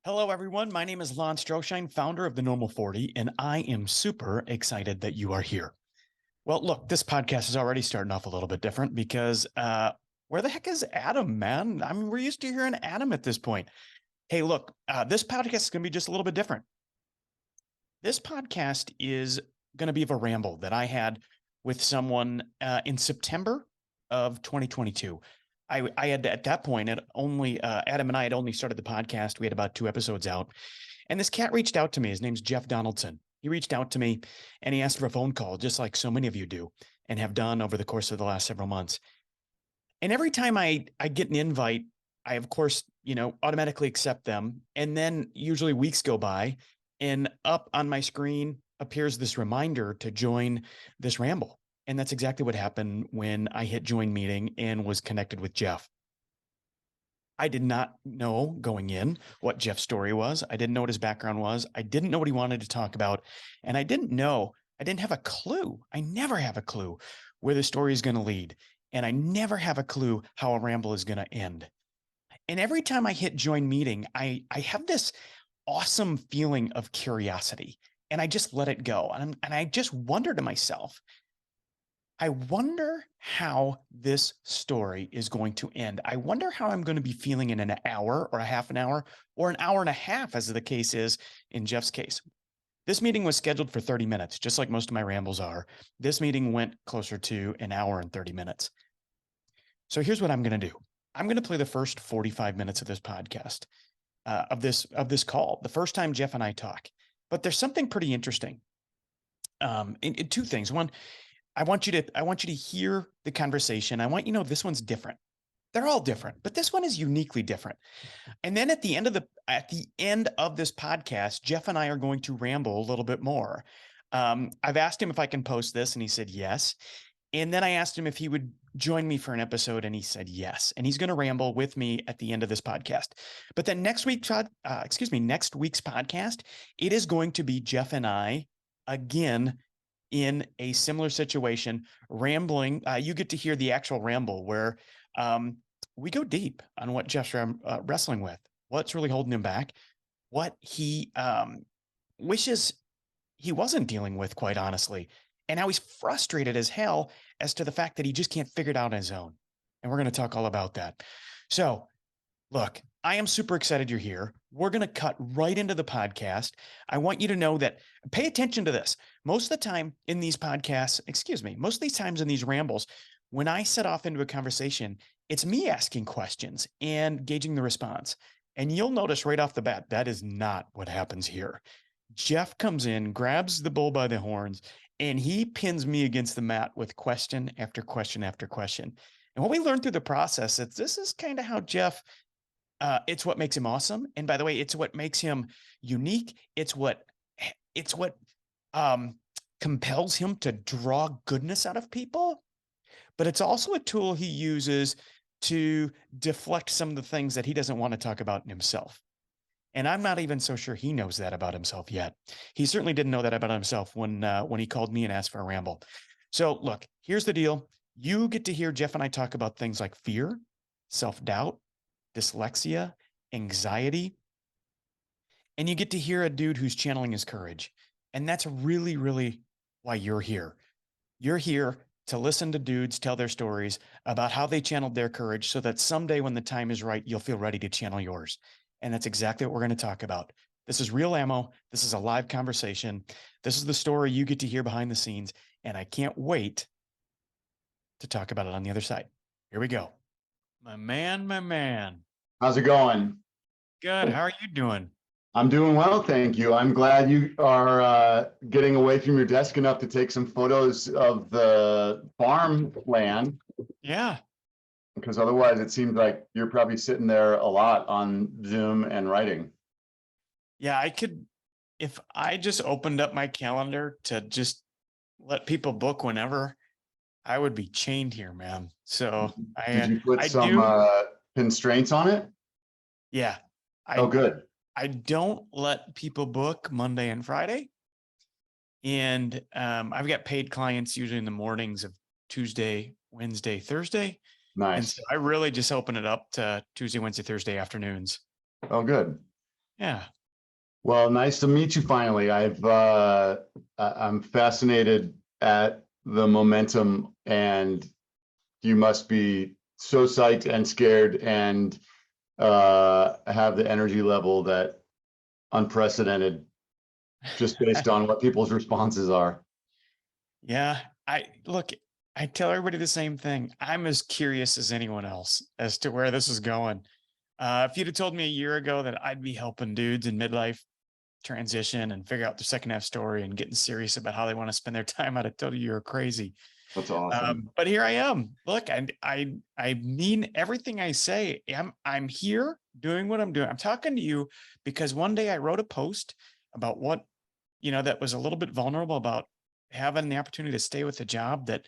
Hello, everyone. My name is Lon Stroschein, founder of the Normal 40, and I am super excited that you are here. Well, look, this podcast is already starting off a little bit different because where the heck is Adam, man? I mean, we're used to hearing Adam at this point. Hey, look, this podcast is going to be just a little bit different. This podcast is going to be of a ramble that I had with someone in September of 2022. I had at that point, Adam and I had only started the podcast. We had about 2 episodes out. And this cat reached out to me. His name's Jeff Donaldson. He reached out to me and he asked for a phone call, just like so many of you do and have done over the course of the last several months. And every time I get an invite, I, of course, automatically accept them. And then usually weeks go by and up on my screen appears this reminder to join this ramble. And that's exactly what happened when I hit join meeting and was connected with Jeff. I did not know going in what Jeff's story was. I didn't know what his background was. I didn't know what he wanted to talk about. And I didn't have a clue. I never have a clue where the story is going to lead. And I never have a clue how a ramble is going to end. And every time I hit join meeting, I have this awesome feeling of curiosity. And I just let it go. And I just wonder to myself, I wonder how this story is going to end. I wonder how I'm going to be feeling in an hour or a half an hour or an hour and a half, as the case is in Jeff's case. This meeting was scheduled for 30 minutes, just like most of my rambles are. This meeting went closer to an hour and 30 minutes. So here's what I'm going to do. I'm going to play the first 45 minutes of this podcast, of this call, the first time Jeff and I talk. But there's something pretty interesting. In 2 things. One, I want you to hear the conversation. I want you to know this one's different. They're all different, but this one is uniquely different. And then at the end of this podcast, Jeff and I are going to ramble a little bit more. I've asked him if I can post this, and he said yes. And then I asked him if he would join me for an episode, and he said yes. And he's going to ramble with me at the end of this podcast. But then next week's podcast, it is going to be Jeff and I again in a similar situation, rambling. You get to hear the actual ramble where we go deep on what Jeff's wrestling with, what's really holding him back, what he wishes he wasn't dealing with, quite honestly, and how he's frustrated as hell as to the fact that he just can't figure it out on his own. And we're going to talk all about that. So, look, I am super excited you're here. We're going to cut right into the podcast. I want you to know that, pay attention to this. Most of the time in these podcasts, most of these times in these rambles, when I set off into a conversation, it's me asking questions and gauging the response. And you'll notice right off the bat, that is not what happens here. Jeff comes in, grabs the bull by the horns, and he pins me against the mat with question after question after question. And what we learned through the process is this is kind of how Jeff, it's what makes him awesome. And by the way, it's what makes him unique. It's what compels him to draw goodness out of people. But it's also a tool he uses to deflect some of the things that he doesn't want to talk about in himself. And I'm not even so sure he knows that about himself yet. He certainly didn't know that about himself when he called me and asked for a ramble. So look, here's the deal. You get to hear Jeff and I talk about things like fear, self-doubt, dyslexia, anxiety, and you get to hear a dude who's channeling his courage. And that's really, really why you're here. You're here to listen to dudes tell their stories about how they channeled their courage so that someday when the time is right, you'll feel ready to channel yours. And that's exactly what we're going to talk about. This is real ammo. This is a live conversation. This is the story you get to hear behind the scenes. And I can't wait to talk about it on the other side. Here we go. My man. How's it going? Good. How are you doing? I'm doing well, thank you. I'm glad you are getting away from your desk enough to take some photos of the farmland. Yeah. Because otherwise it seems like you're probably sitting there a lot on Zoom and writing. Yeah, I could, if I just opened up my calendar to just let people book whenever, I would be chained here, man. So Did you put some constraints on it? Yeah. Oh, good. I don't let people book Monday and Friday. And I've got paid clients usually in the mornings of Tuesday, Wednesday, Thursday. And so Nice. I really just open it up to Tuesday, Wednesday, Thursday afternoons. Oh, good. Yeah. Well, nice to meet you finally. I'm fascinated at the momentum, and you must be so psyched and scared and have the energy level that unprecedented just based on what people's responses are. Yeah. I tell everybody the same thing. I'm as curious as anyone else as to where this is going. If you'd have told me a year ago that I'd be helping dudes in midlife transition and figure out their second half story and getting serious about how they want to spend their time, I'd have told you you're crazy. That's awesome. But here I am. Look, I mean everything I say. I'm here doing what I'm doing. I'm talking to you because one day I wrote a post about what, that was a little bit vulnerable about having the opportunity to stay with a job that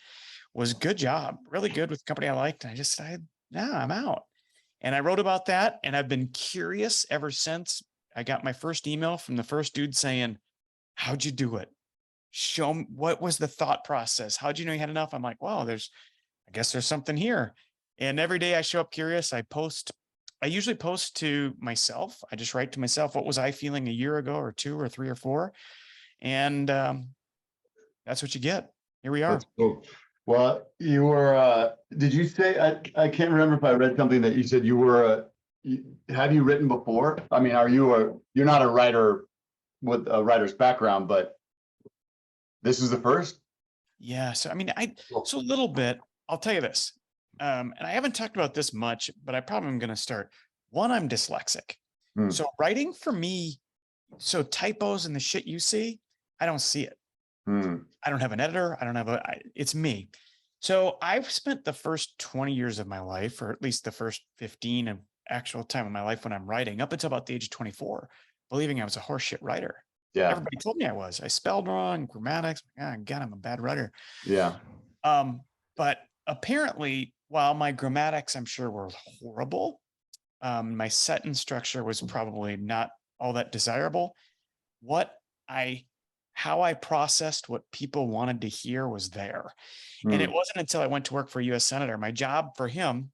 was a good job, really good with the company I liked. And I just decided, nah, I'm out. And I wrote about that. And I've been curious ever since. I got my first email from the first dude saying, how'd you do it? Show me, what was the thought process? How'd you know you had enough? I'm like, well, I guess there's something here. And every day I show up curious. I usually post to myself. I just write to myself, what was I feeling a year ago or two or three or four? And that's what you get. Here we are. That's cool. Well, did you say, I can't remember if I read something that you said have you written before? I mean, you're not a writer with a writer's background, but this is the first? Yeah. So, I mean, Cool. so a little bit, I'll tell you this. And I haven't talked about this much, but I probably am going to start. One, I'm dyslexic. Hmm. So writing for me, so typos and the shit you see, I don't see it. I don't have an editor. It's me. So I've spent the first 20 years of my life, or at least the first 15 of actual time of my life when I'm writing, up until about the age of 24, believing I was a horseshit writer. Yeah, Everybody told me I was. I spelled wrong, grammatics. Oh, God, I'm a bad writer. yeah. But apparently, while my grammatics, I'm sure, were horrible, my sentence structure was probably not all that desirable. How I processed what people wanted to hear was there. And it wasn't until I went to work for a US Senator. My job for him,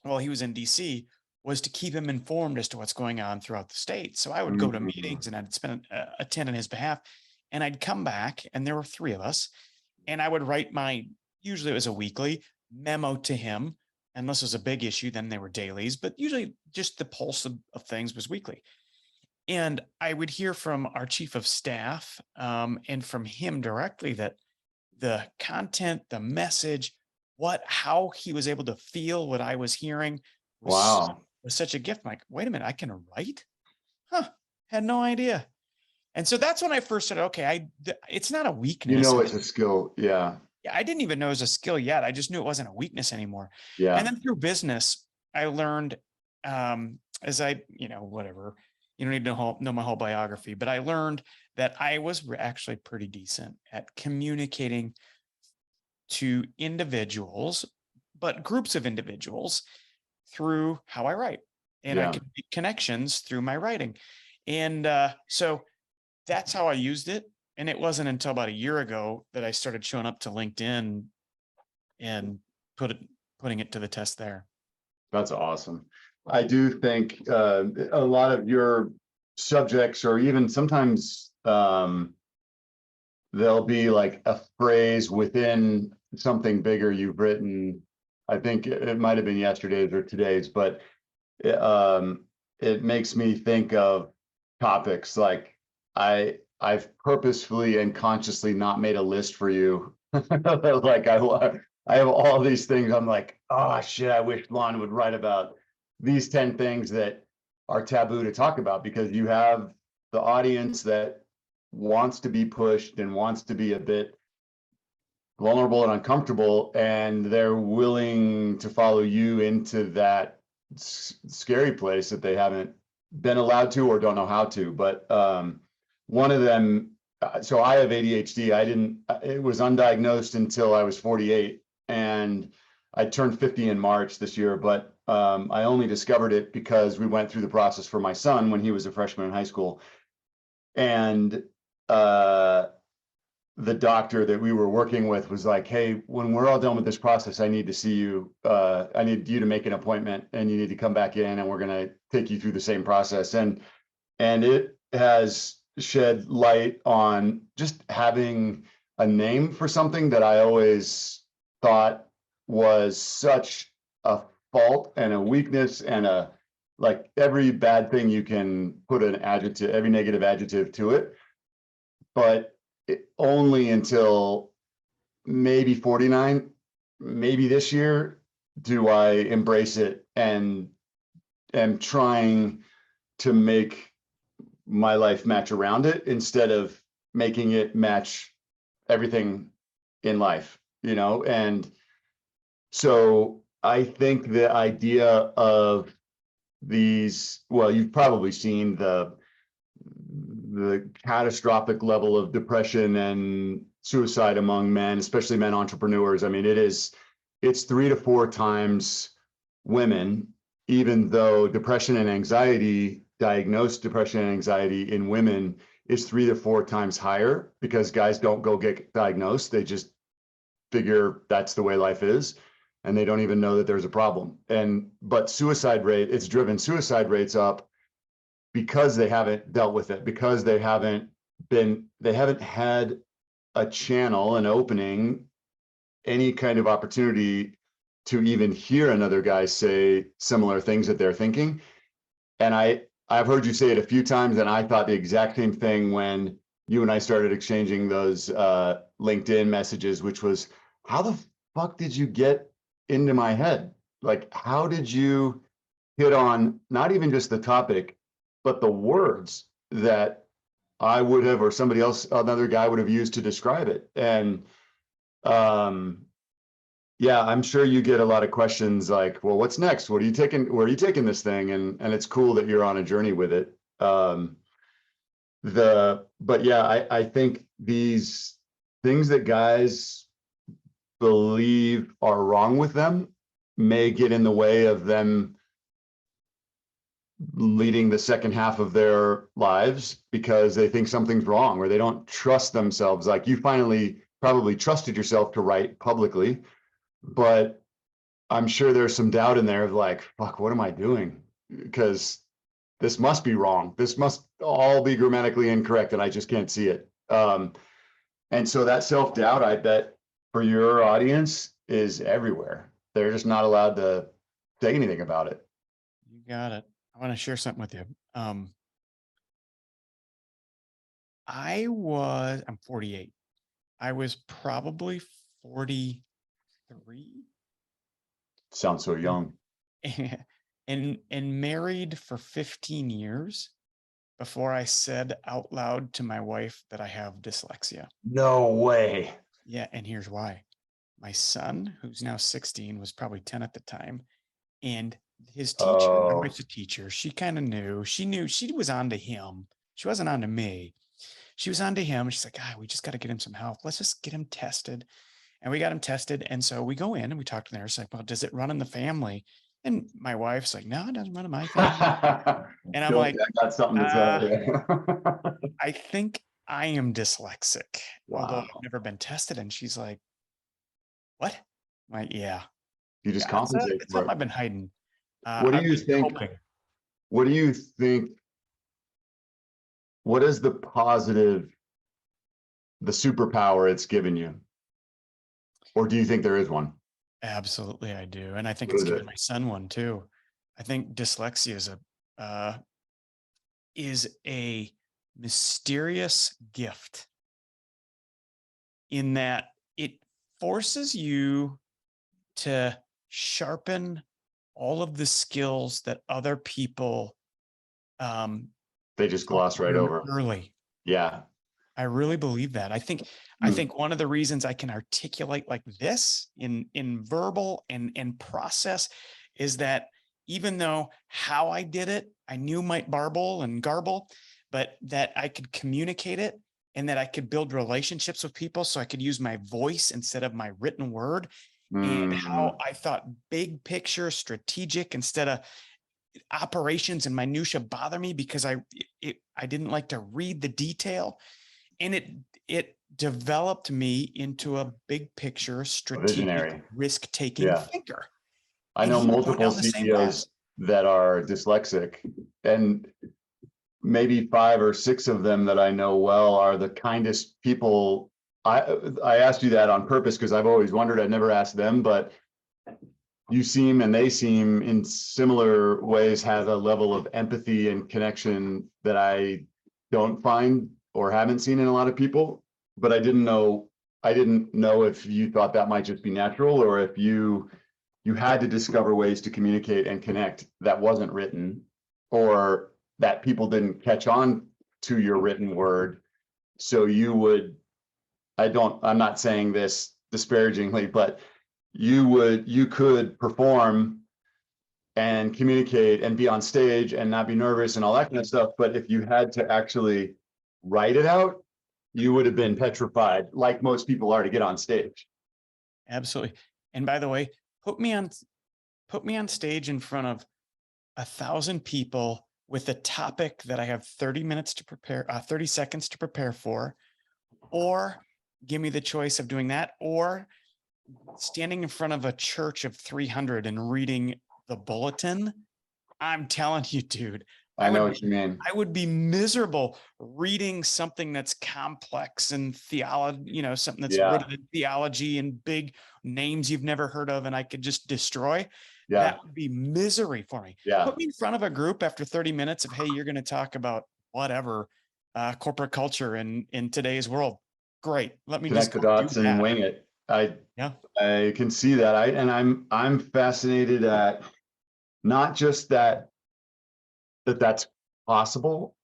while he was in DC, was to keep him informed as to what's going on throughout the state. So I would go to meetings and I'd attend on his behalf, and I'd come back, and there were three of us, and I would write usually it was a weekly memo to him. Unless it was a big issue, then they were dailies, but usually just the pulse of things was weekly. And I would hear from our chief of staff and from him directly that the content, the message, how he was able to feel what I was hearing was such a gift. I'm like, wait a minute, I can write? Huh, had no idea. And so that's when I first said, okay, it's not a weakness. It's a skill. Yeah. Yeah, I didn't even know it was a skill yet. I just knew it wasn't a weakness anymore. Yeah. And then through business, I learned as whatever, you don't need to know my whole biography, but I learned that I was actually pretty decent at communicating to individuals, but groups of individuals through how I write. And I could make connections through my writing. And so that's how I used it. And it wasn't until about a year ago that I started showing up to LinkedIn and putting it to the test there. That's awesome. I do think a lot of your subjects, or even sometimes there'll be like a phrase within something bigger you've written. I think it might have been yesterday's or today's, but it makes me think of topics like I've purposefully and consciously not made a list for you. Like I have all these things. I'm like, oh shit, I wish Lon would write about these 10 things that are taboo to talk about, because you have the audience that wants to be pushed and wants to be a bit vulnerable and uncomfortable, and they're willing to follow you into that scary place that they haven't been allowed to or don't know how to. But one of them, so I have ADHD. It was undiagnosed until I was 48, and I turned 50 in March this year, but I only discovered it because we went through the process for my son when he was a freshman in high school. And the doctor that we were working with was like, hey, when we're all done with this process, I need to see you. I need you to make an appointment and you need to come back in and we're going to take you through the same process. And it has shed light on just having a name for something that I always thought was such a fault and a weakness and a, like every bad thing you can put an adjective, every negative adjective to it. But only until maybe 49, maybe this year, do I embrace it and am trying to make my life match around it instead of making it match everything in life, you know? And so I think the idea of these, well, you've probably seen the catastrophic level of depression and suicide among men, especially men entrepreneurs. I mean, it's 3 to 4 times women, even though depression and anxiety, diagnosed depression and anxiety in women is 3 to 4 times higher because guys don't go get diagnosed. They just figure that's the way life is. And they don't even know that there's a problem. But suicide rate, it's driven suicide rates up because they haven't dealt with it, because they haven't had a channel, an opening, any kind of opportunity to even hear another guy say similar things that they're thinking. And I've heard you say it a few times, and I thought the exact same thing when you and I started exchanging those LinkedIn messages, which was, how the fuck did you get into my head? Like, how did you hit on not even just the topic, but the words that I would have, or somebody else, another guy would have used to describe it? And yeah, I'm sure you get a lot of questions like, well, what's next? What are you taking? Where are you taking this thing? And it's cool that you're on a journey with it. But yeah, I think these things that guys believe are wrong with them may get in the way of them leading the second half of their lives because they think something's wrong or they don't trust themselves. Like, you finally probably trusted yourself to write publicly, but I'm sure there's some doubt in there of like, fuck, what am I doing? Because this must be wrong. This must all be grammatically incorrect and I just can't see it. And so that self-doubt, I bet, for your audience is everywhere. They're just not allowed to say anything about it. You got it. I want to share something with you. I'm 48. I was probably 43 Sounds so young. and married for 15 years before I said out loud to my wife that I have dyslexia. No way. Yeah, and here's why. My son, who's now 16, was probably 10 at the time, and his teacher, my wife's a teacher, she kind of knew. She knew she was on to him. She wasn't on to me. She was on to him. She's like, we just got to get him some help. Let's just get him tested. And we got him tested. And so we go in and we talk to the nurse, like, well, does it run in the family? And my wife's like, no, it doesn't run in my family. And I'm like, I got something to tell you. I think I am dyslexic, although Wow. I've never been tested. And she's like, what? I'm like, yeah. You just Yeah, compensate it's for something it. I've been hiding. What do you think? Hoping. What do you think? What is the positive, the superpower it's given you? Or do you think there is one? Absolutely, I do. And I think What it's is given it? my son one too. I think dyslexia is a mysterious gift in that it forces you to sharpen all of the skills that other people They just gloss right over. early. Yeah. I really believe that. I think one of the reasons I can articulate like this in verbal and process is that even though how I did it, I knew might barble and garble, but that I could communicate it and that I could build relationships with people so I could use my voice instead of my written word, and how I thought big picture, strategic instead of operations and minutia bother me because I didn't like to read the detail. And it developed me into a big picture, A strategic, visionary. risk-taking Yeah. thinker. I And know he would go multiple down the same path. CEOs that are dyslexic, and maybe 5 or 6 of them that I know well are the kindest people. I asked you that on purpose because I've always wondered. I'd never asked them, but you seem and they seem in similar ways have a level of empathy and connection that I don't find or haven't seen in a lot of people. But I didn't know if you thought that might just be natural, or if you had to discover ways to communicate and connect that wasn't written, or that people didn't catch on to your written word. So you would, I'm not saying this disparagingly, but you could perform and communicate and be on stage and not be nervous and all that kind of stuff. But if you had to actually write it out, you would have been petrified, like most people are, to get on stage. Absolutely. And by the way, put me on stage in front of 1,000 people with a topic that I have 30 minutes to prepare, 30 seconds to prepare for, or give me the choice of doing that, or standing in front of a church of 300 and reading the bulletin. I'm telling you, dude, I know what you mean. I would be miserable reading something that's complex and theology, something that's rooted in theology and big names you've never heard of, and I could just destroy. That would be misery for me. Put me in front of a group after 30 minutes of, hey, you're going to talk about whatever, corporate culture in today's world. Great. Let me Connect just the dots and wing it. I can see that. I'm fascinated at not just that's possible,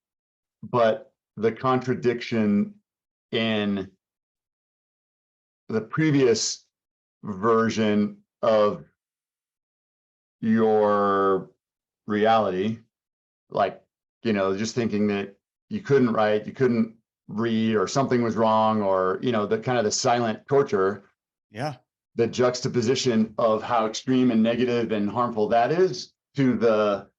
but the contradiction in the previous version of your reality, like, just thinking that you couldn't write, you couldn't read, or something was wrong, or, the kind of the silent torture. Yeah. The juxtaposition of how extreme and negative and harmful that is, to the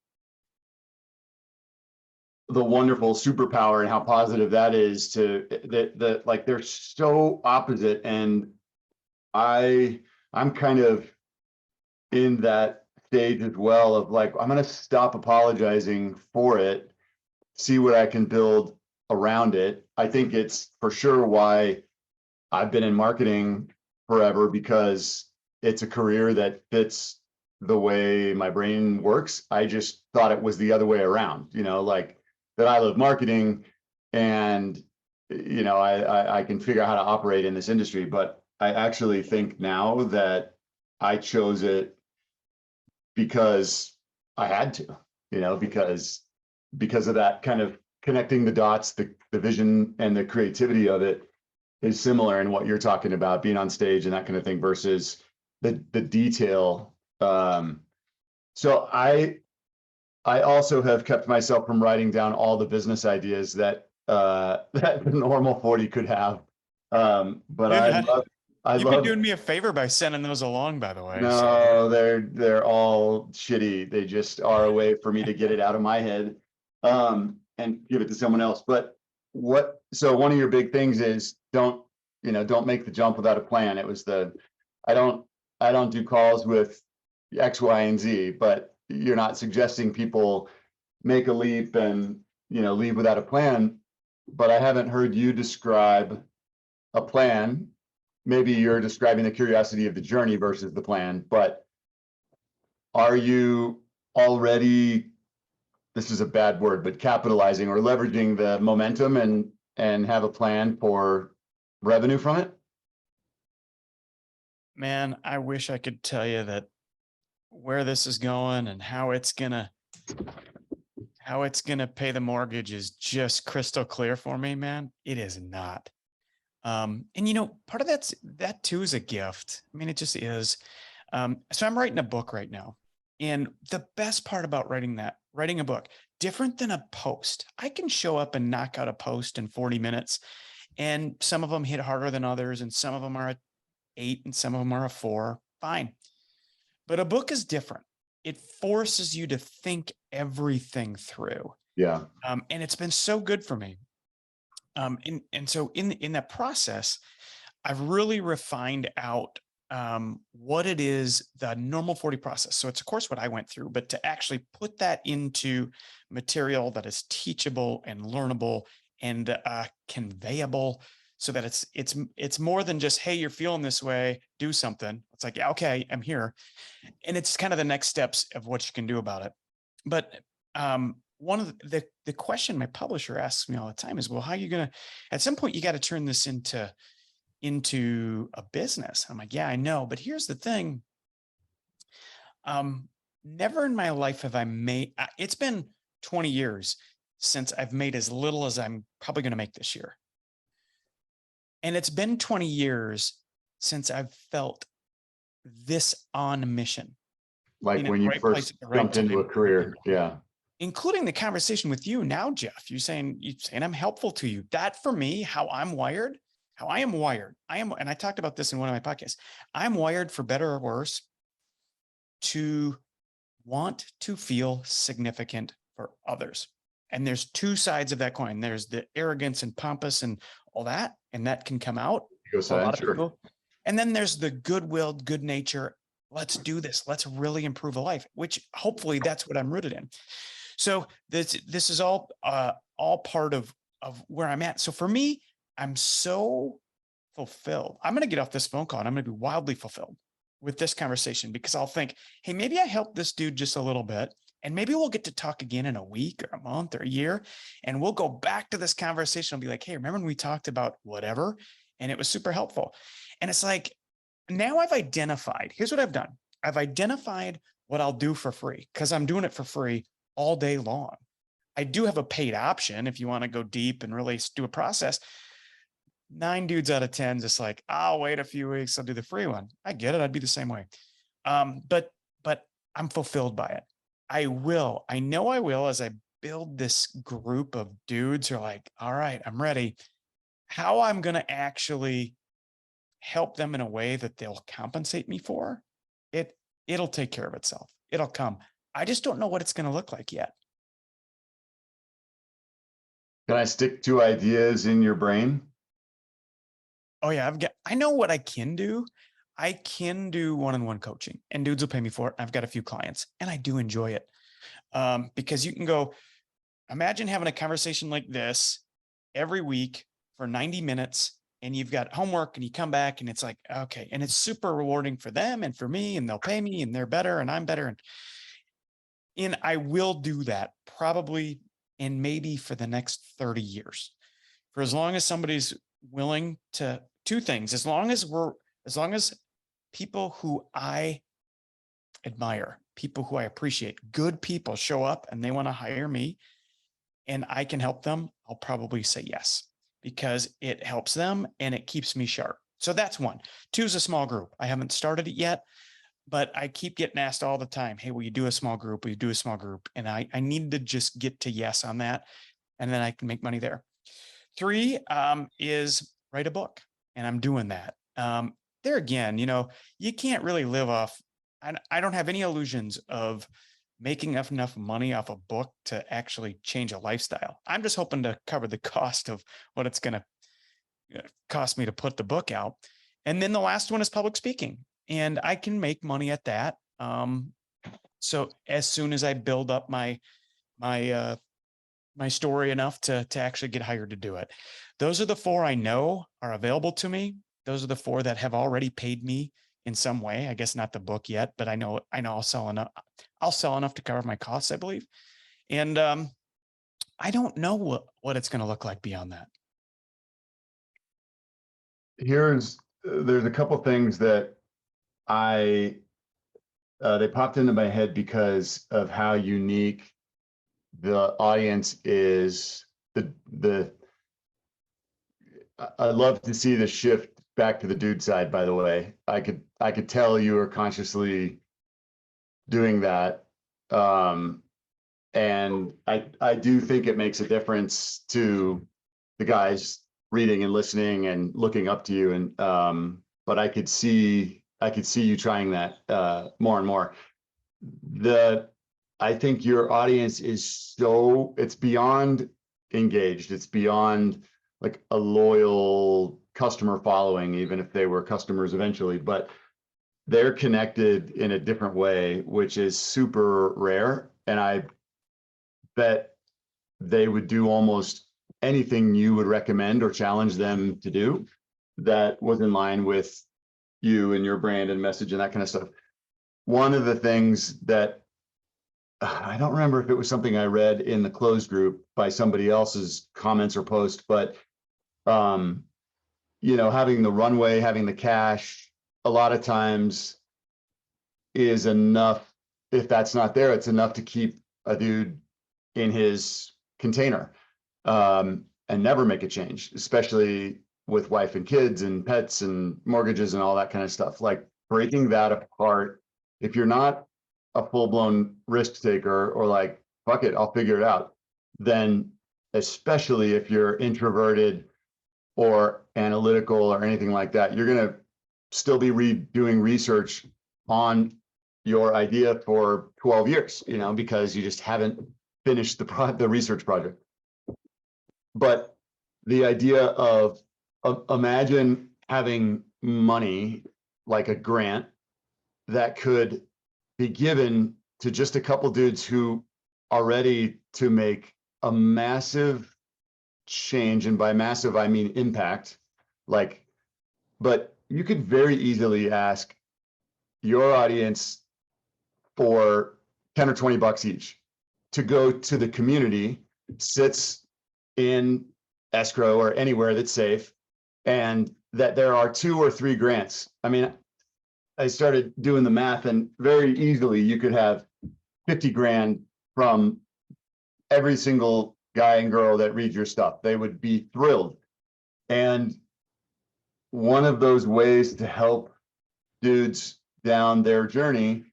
wonderful superpower and how positive that is, to the like, they're so opposite. And I'm kind of in that stage as well of like, I'm going to stop apologizing for it, see what I can build around it. I think it's for sure why I've been in marketing forever, because it's a career that fits the way my brain works. I just thought it was the other way around, like that I love marketing, and I can figure out how to operate in this industry. But I actually think now that I chose it because I had to, because of that kind of connecting the dots, the vision and the creativity of it is similar in what you're talking about, being on stage and that kind of thing, versus the detail. So I also have kept myself from writing down all the business ideas that that the normal 40 could have. But you've been doing me a favor by sending those along, by the way. No, so. they're all shitty. They just are a way for me to get it out of my head, and give it to someone else. But so one of your big things is don't make the jump without a plan. It was I don't do calls with X, Y, and Z, but you're not suggesting people make a leap and, leave without a plan. But I haven't heard you describe a plan. Maybe you're describing the curiosity of the journey versus the plan, but are you already, this is a bad word, but capitalizing or leveraging the momentum and have a plan for revenue from it? Man, I wish I could tell you that where this is going and how it's gonna pay the mortgage is just crystal clear for me, man. It is not. And part of that too is a gift. I mean, it just is. So I'm writing a book right now. And the best part about writing a book, different than a post, I can show up and knock out a post in 40 minutes. And some of them hit harder than others. And some of them are a 8 and some of them are a 4. Fine. But a book is different. It forces you to think everything through. Yeah. And it's been so good for me. And so in that process, I've really refined out what it is, the normal 40 process. So it's of course what I went through, but to actually put that into material that is teachable and learnable and conveyable, so that it's more than just, hey, you're feeling this way, do something. It's like, yeah, okay, I'm here. And it's kind of the next steps of what you can do about it. But one of the question my publisher asks me all the time is, well, how are you gonna, at some point you got to turn this into a business. I'm like, yeah, I know, but here's the thing. Never in my life have I made, it's been 20 years since I've made as little as I'm probably going to make this year. And it's been 20 years since I've felt this on mission. Like when you first jumped into a career. Yeah. Including the conversation with you now, Jeff. You're saying I'm helpful to you. That for me, how I am wired, and I talked about this in one of my podcasts. I'm wired, for better or worse, to want to feel significant for others. And there's two sides of that coin. There's the arrogance and pompous and all that, and that can come out for a lot of people. And then there's the goodwill, good nature. Let's do this. Let's really improve a life, which hopefully that's what I'm rooted in. So this is all part of where I'm at. So for me, I'm so fulfilled. I'm going to get off this phone call and I'm going to be wildly fulfilled with this conversation, because I'll think, hey, maybe I helped this dude just a little bit, and maybe we'll get to talk again in a week or a month or a year, and we'll go back to this conversation. I'll be like, hey, remember when we talked about whatever? And it was super helpful. And it's like, now I've identified, here's what I've done. I've identified what I'll do for free, because I'm doing it for free all day long. I do have a paid option if you want to go deep and really do a process. 9 dudes out of 10 just like, I'll wait a few weeks, I'll do the free one. I get it. I'd be the same way. But I'm fulfilled by it. I know I will, as I build this group of dudes who are like, all right, I'm ready. How I'm going to actually help them in a way that they'll compensate me for it. It'll take care of itself. It'll come. I just don't know what it's going to look like yet. Can I stick two ideas in your brain? Oh yeah, I know what I can do. I can do one-on-one coaching, and dudes will pay me for it. I've got a few clients and I do enjoy it. Because you can go, imagine having a conversation like this every week for 90 minutes, and you've got homework, and you come back and it's like, okay. And it's super rewarding for them and for me, and they'll pay me, and they're better and I'm better. And I will do that probably, and maybe for the next 30 years, for as long as somebody's willing to. Two things, as long as people who I admire, people who I appreciate, good people show up and they want to hire me and I can help them, I'll probably say yes, because it helps them and it keeps me sharp. So that's one. Two is a small group. I haven't started it yet, but I keep getting asked all the time, hey, will you do a small group? Will you do a small group? And I need to just get to yes on that, and then I can make money there. 3 is write a book. And I'm doing that. There again, you can't really live off. I don't have any illusions of making enough money off a book to actually change a lifestyle. I'm just hoping to cover the cost of what it's going to cost me to put the book out. And then the last one is public speaking, and I can make money at that. So as soon as I build up my story enough to actually get hired to do it. Those are the 4 I know are available to me. Those are the 4 that have already paid me in some way. I guess not the book yet, but I know I'll sell enough. I'll sell enough to cover my costs, I believe. And I don't know what it's going to look like beyond that. There's a couple things that they popped into my head because of how unique the audience is. I love to see the shift back to the dude side, by the way. I could tell you are consciously doing that. And I do think it makes a difference to the guys reading and listening and looking up to you. And but I could see you trying that more and more. I think your audience is it's beyond engaged. It's beyond like a loyal customer following, even if they were customers eventually, but they're connected in a different way, which is super rare. And I bet they would do almost anything you would recommend or challenge them to do that was in line with you and your brand and message and that kind of stuff. One of the things that I don't remember if it was something I read in the closed group by somebody else's comments or post, but you know, having the runway, having the cash, a lot of times is enough. If that's not there, it's enough to keep a dude in his container and never make a change, especially with wife and kids and pets and mortgages and all that kind of stuff. Like breaking that apart, if you're not a full-blown risk taker or like, fuck it, I'll figure it out, then especially if you're introverted or analytical or anything like that, you're going to still be doing research on your idea for 12 years, you know, because you just haven't finished the research project. But the idea of imagine having money like a grant that could be given to just a couple dudes who are ready to make a massive change, and by massive I mean impact. Like, but you could very easily ask your audience for 10 or 20 bucks each to go to the community, sits in escrow or anywhere that's safe, and that there are 2 or 3 grants. I mean, I started doing the math, and very easily you could have 50 grand from every single guy and girl that reads your stuff. They would be thrilled. And one of those ways to help dudes down their journey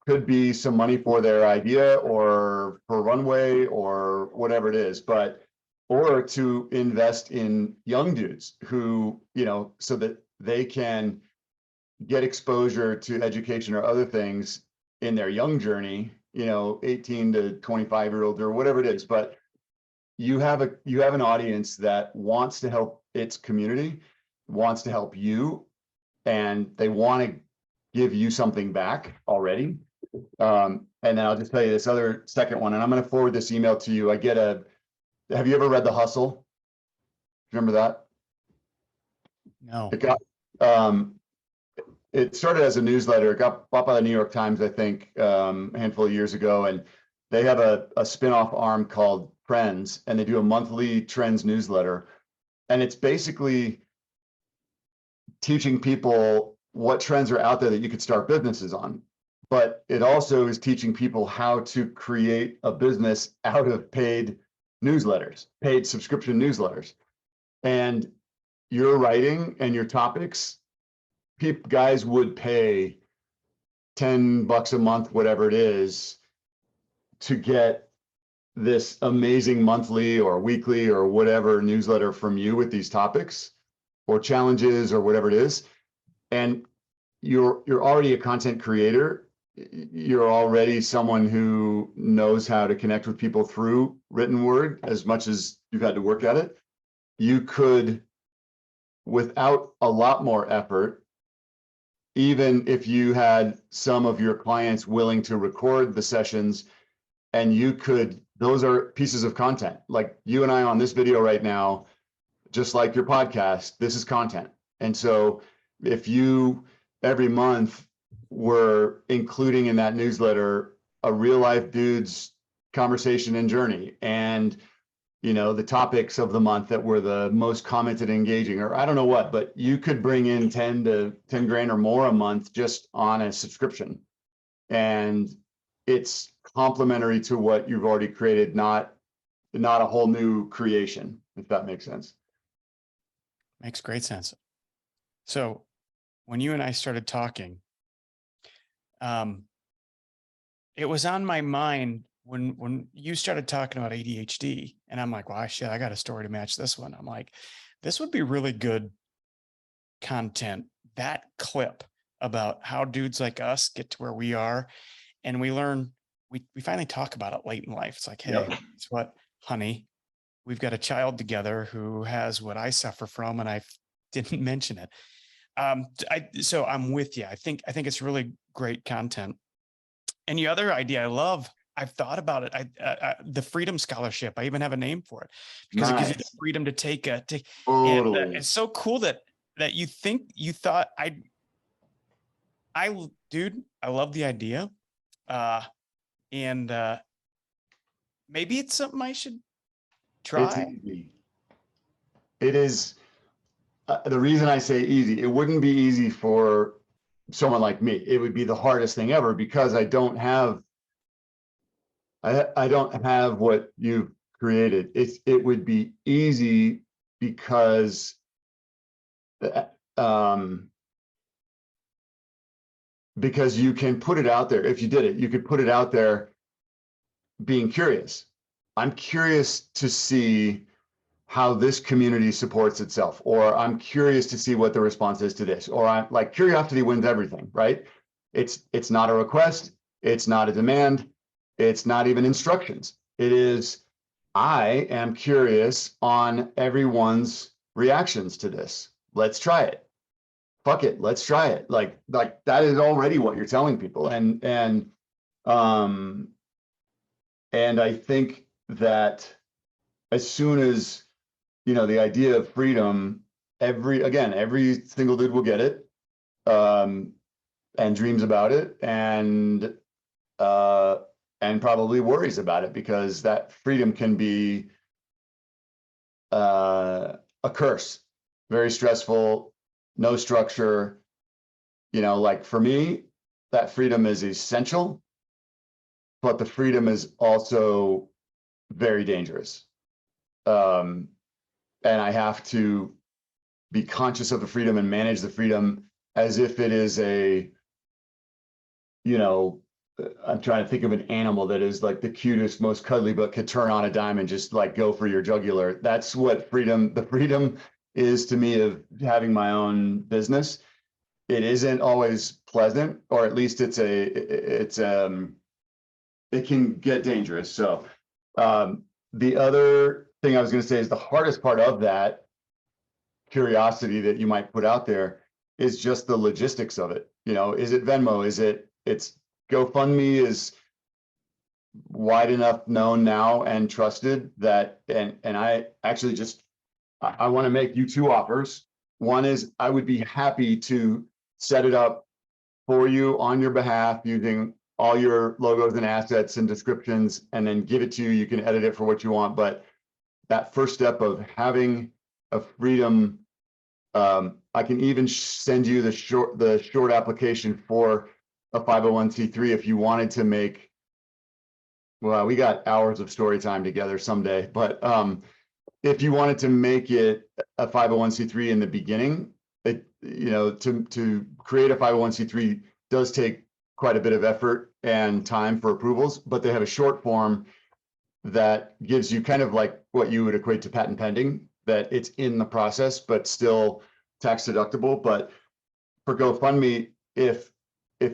could be some money for their idea or for runway or whatever it is, but or to invest in young dudes who, you know, so that they can get exposure to education or other things in their young journey, you know, 18 to 25-year-old or whatever it is. But you have an audience that wants to help its community, wants to help you, and they want to give you something back already. And then I'll just tell you this other second one, and I'm going to forward this email to you. Have you ever read The Hustle? Remember that? No. It started as a newsletter. It got bought by the New York Times, I think, a handful of years ago. And they have a spin-off arm called Trends, and they do a monthly trends newsletter. And it's basically teaching people what trends are out there that you could start businesses on. But it also is teaching people how to create a business out of paid newsletters, paid subscription newsletters. And your writing and your topics, guys would pay $10 a month, whatever it is, to get this amazing monthly or weekly or whatever newsletter from you with these topics or challenges or whatever it is. And you're already a content creator. You're already someone who knows how to connect with people through written word as much as you've had to work at it. You could, without a lot more effort, even if you had some of your clients willing to record the sessions, and you could, those are pieces of content. Like you and I on this video right now, just like your podcast, this is content. And so if you every month were including in that newsletter a real life dude's conversation and journey, and you know, the topics of the month that were the most commented, engaging, or I don't know what, but you could bring in 10 grand or more a month just on a subscription. And it's complementary to what you've already created, not a whole new creation, if that makes sense. Makes great sense. So when you and I started talking, it was on my mind when you started talking about ADHD, and I'm like, well, shit, I got a story to match this one. I'm like, this would be really good content, that clip about how dudes like us get to where we are. And we learn, we finally talk about it late in life. It's like, hey, Yep. it's what, honey, we've got a child together who has what I suffer from, and I didn't mention it. So I'm with you. I think it's really great content. And the other idea I love, I've thought about it. The Freedom Scholarship. I even have a name for it because it gives you the Nice. freedom to take and Totally. it's so cool that you thought dude, I love the idea. And maybe it's something I should It's try. easy. It is. The reason I say easy, it wouldn't be easy for someone like me. It would be the hardest thing ever because I don't have what you've created. It would be easy because because you can put it out there. If you did it, you could put it out there being curious. I'm curious to see how this community supports itself, or I'm curious to see what the response is to this, or I'm like, curiosity wins everything, right? It's not a request, it's not a demand, it's not even instructions. It is, I am curious on everyone's reactions to this. Let's try it. Fuck it, let's try it. Like that is already what you're telling people. Um and I think that as soon as the idea of freedom, every single dude will get it, and dreams about it, and probably worries about it, because that freedom can be a curse, very stressful, no structure. Like for me, that freedom is essential, but the freedom is also very dangerous. And I have to be conscious of the freedom and manage the freedom as if it is I'm trying to think of an animal that is like the cutest, most cuddly, but could turn on a dime and just like go for your jugular. That's what the freedom is to me, of having my own business. It isn't always pleasant, or at least it can get dangerous. So the other thing I was going to say is the hardest part of that curiosity that you might put out there is just the logistics of it. Is it Venmo? It's GoFundMe is wide enough known now and trusted that, and I actually I want to make you two offers. One is, I would be happy to set it up for you on your behalf using all your logos and assets and descriptions, and then give it to you. You can edit it for what you want. But that first step of having a freedom, I can even send you the short application for a 501c3 if you wanted to make. Well, we got hours of story time together someday, but if you wanted to make it a 501c3 in the beginning, to create a 501c3 does take quite a bit of effort and time for approvals, but they have a short form that gives you kind of like what you would equate to patent pending, that it's in the process, but still tax deductible. But for GoFundMe, if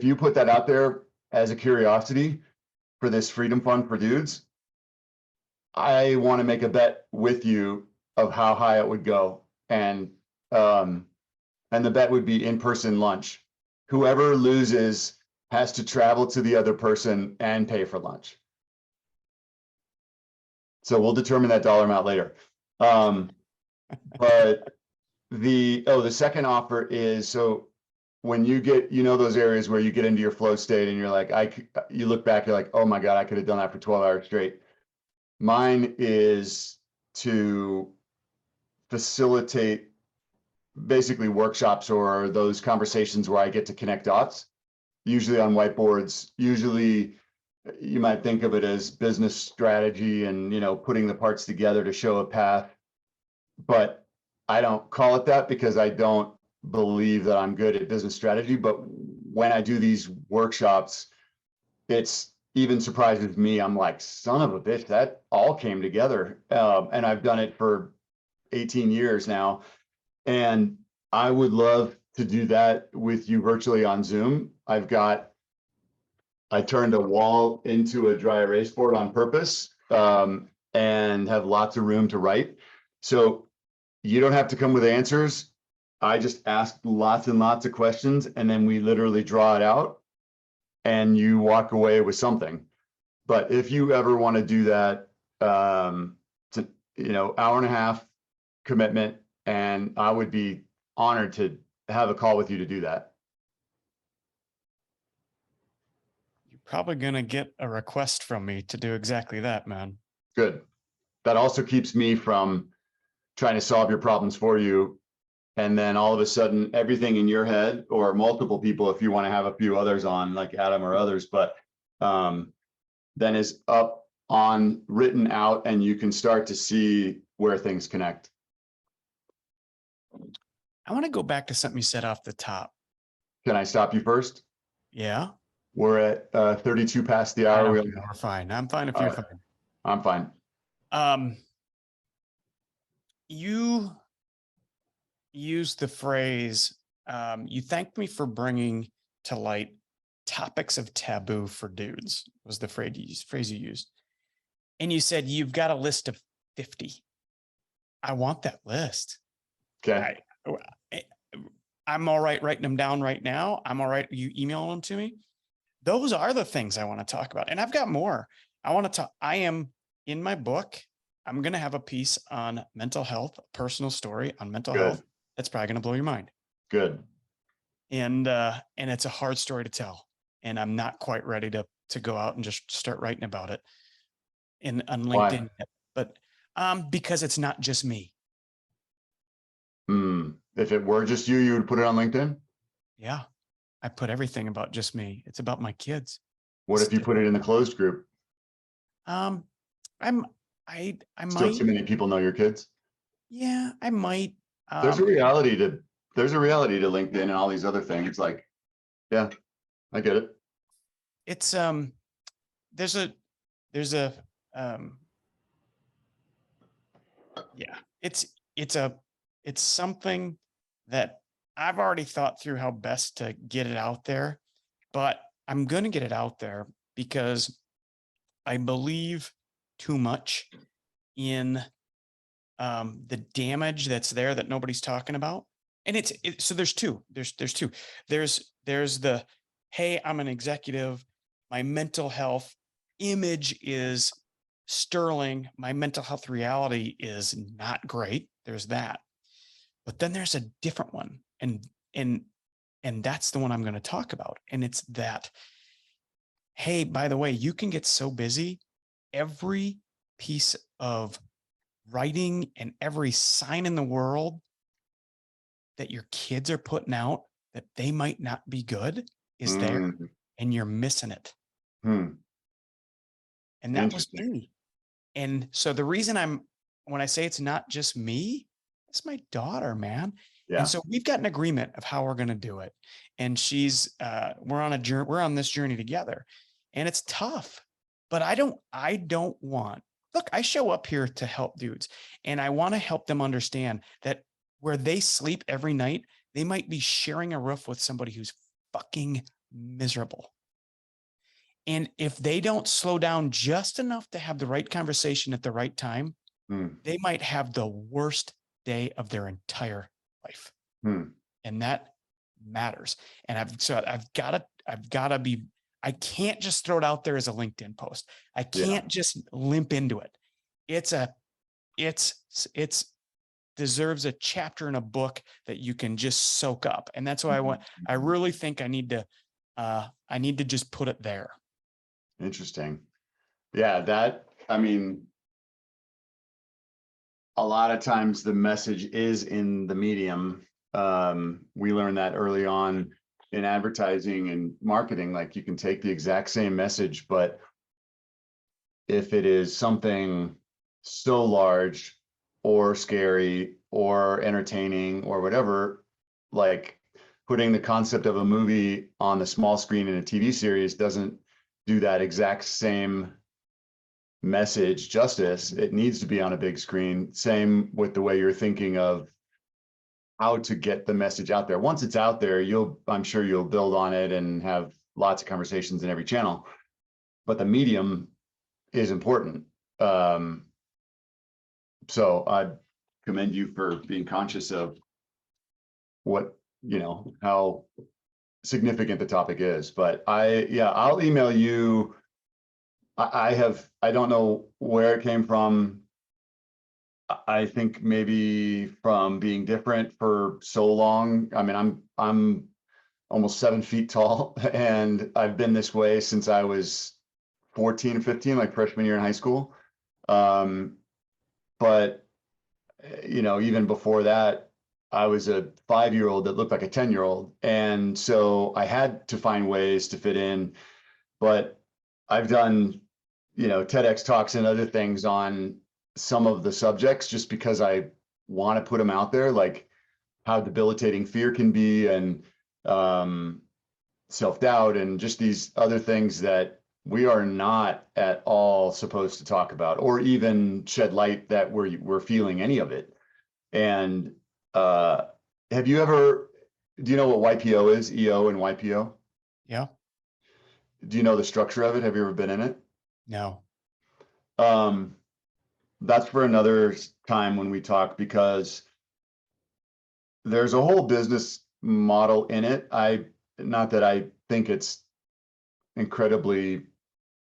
you put that out there as a curiosity for this freedom fund for dudes, I want to make a bet with you of how high it would go. And the bet would be in-person lunch. Whoever loses has to travel to the other person and pay for lunch. So we'll determine that dollar amount later. But the second offer is, so when you get, those areas where you get into your flow state and you're like, you look back, you're like, oh my God, I could have done that for 12 hours straight. Mine is to facilitate basically workshops or those conversations where I get to connect dots, usually on whiteboards. Usually you might think of it as business strategy and, putting the parts together to show a path. But I don't call it that because I don't believe that I'm good at business strategy. But when I do these workshops, it's even surprises me. I'm like, son of a bitch, that all came together. And I've done it for 18 years now. And I would love to do that with you virtually on Zoom. I turned a wall into a dry erase board on purpose. and have lots of room to write. So you don't have to come with answers. I just ask lots and lots of questions, and then we literally draw it out and you walk away with something. But if you ever want to do that, to, hour and a half commitment, and I would be honored to have a call with you to do that. You're probably going to get a request from me to do exactly that, man. Good. That also keeps me from trying to solve your problems for you. And then all of a sudden, everything in your head, or multiple people, if you want to have a few others on, like Adam or others, but then is up on, written out, and you can start to see where things connect. I want to go back to something you said off the top. Can I stop you first? Yeah. We're at 32 past the hour. We're fine. I'm fine if you're fine. I'm fine. You used the phrase, you thanked me for bringing to light topics of taboo for dudes, was the phrase you used. And you said, you've got a list of 50. I want that list. Okay. I'm all right writing them down right now. I'm all right. You email them to me. Those are the things I want to talk about. And I've got more. I am in my book. I'm going to have a piece on mental health, a personal story on mental health. That's probably going to blow your mind. Good. And it's a hard story to tell. And I'm not quite ready to go out and just start writing about it on LinkedIn. Why? But because it's not just me. If it were just you, you would put it on LinkedIn? Yeah. I put everything about just me. It's about my kids. What if you put it in the closed group? I might. Still too many people know your kids? Yeah, I might. There's a reality to LinkedIn and all these other things. Like, yeah, I get it. It's it's something that I've already thought through how best to get it out there, but I'm going to get it out there because I believe too much in the damage that's there that nobody's talking about. And so there's two. There's two. There's the, hey, I'm an executive. My mental health image is sterling. My mental health reality is not great. There's that. But then there's a different one. And that's the one I'm going to talk about. And it's that, hey, by the way, you can get so busy, every piece of writing and every sign in the world that your kids are putting out that they might not be good is there, and you're missing it. And that was me. And so the reason when I say it's not just me, it's my daughter, man. Yeah. And so we've got an agreement of how we're going to do it. And we're on this journey together, and it's tough, but I don't want, look, I show up here to help dudes, and I want to help them understand that where they sleep every night, they might be sharing a roof with somebody who's fucking miserable. And if they don't slow down just enough to have the right conversation at the right time, they might have the worst day of their entire life. And that matters. And I've got to be, I can't just throw it out there as a LinkedIn post. I can't just limp into it. It's deserves a chapter in a book that you can just soak up. And that's why I really think I need to just put it there. Interesting. Yeah, I mean, a lot of times the message is in the medium. We learned that early on in advertising and marketing. Like, you can take the exact same message, but if it is something so large or scary or entertaining or whatever, like putting the concept of a movie on the small screen in a TV series doesn't do that exact same message justice. It needs to be on a big screen. Same with the way you're thinking of how to get the message out there. Once it's out there, I'm sure you'll build on it and have lots of conversations in every channel, but the medium is important. So I commend you for being conscious of what, how significant the topic is. But I'll email you. I don't know where it came from. I think maybe from being different for so long. I mean, I'm almost 7 feet tall, and I've been this way since I was 14, 15, like freshman year in high school. Um, but even before that, I was a 5-year-old that looked like a 10-year-old. And so I had to find ways to fit in, but I've done, TEDx talks and other things on some of the subjects just because I want to put them out there, like how debilitating fear can be, and self-doubt, and just these other things that we are not at all supposed to talk about, or even shed light that we're feeling any of it. And have you ever, do you know what YPO is, EO and YPO? Yeah. Do you know the structure of it? Have you ever been in it? No. That's for another time when we talk, because there's a whole business model in it. Not that I think it's incredibly,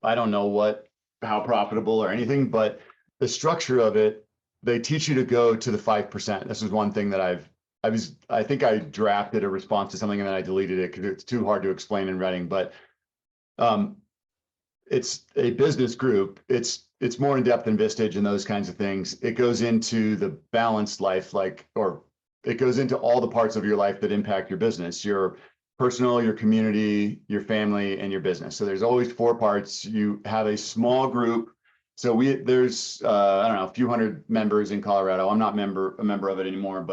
I don't know how profitable or anything, but the structure of it, they teach you to go to the 5%. This is one thing that I think I drafted a response to something and then I deleted it because it's too hard to explain in writing. But it's a business group. It's more in depth than Vistage and those kinds of things. It goes into the balanced life, or it goes into all the parts of your life that impact your business, your personal, your community, your family, and your business. So there's always 4 parts. You have a small group. So there's I don't know, a few hundred members in Colorado. I'm not a member of it anymore,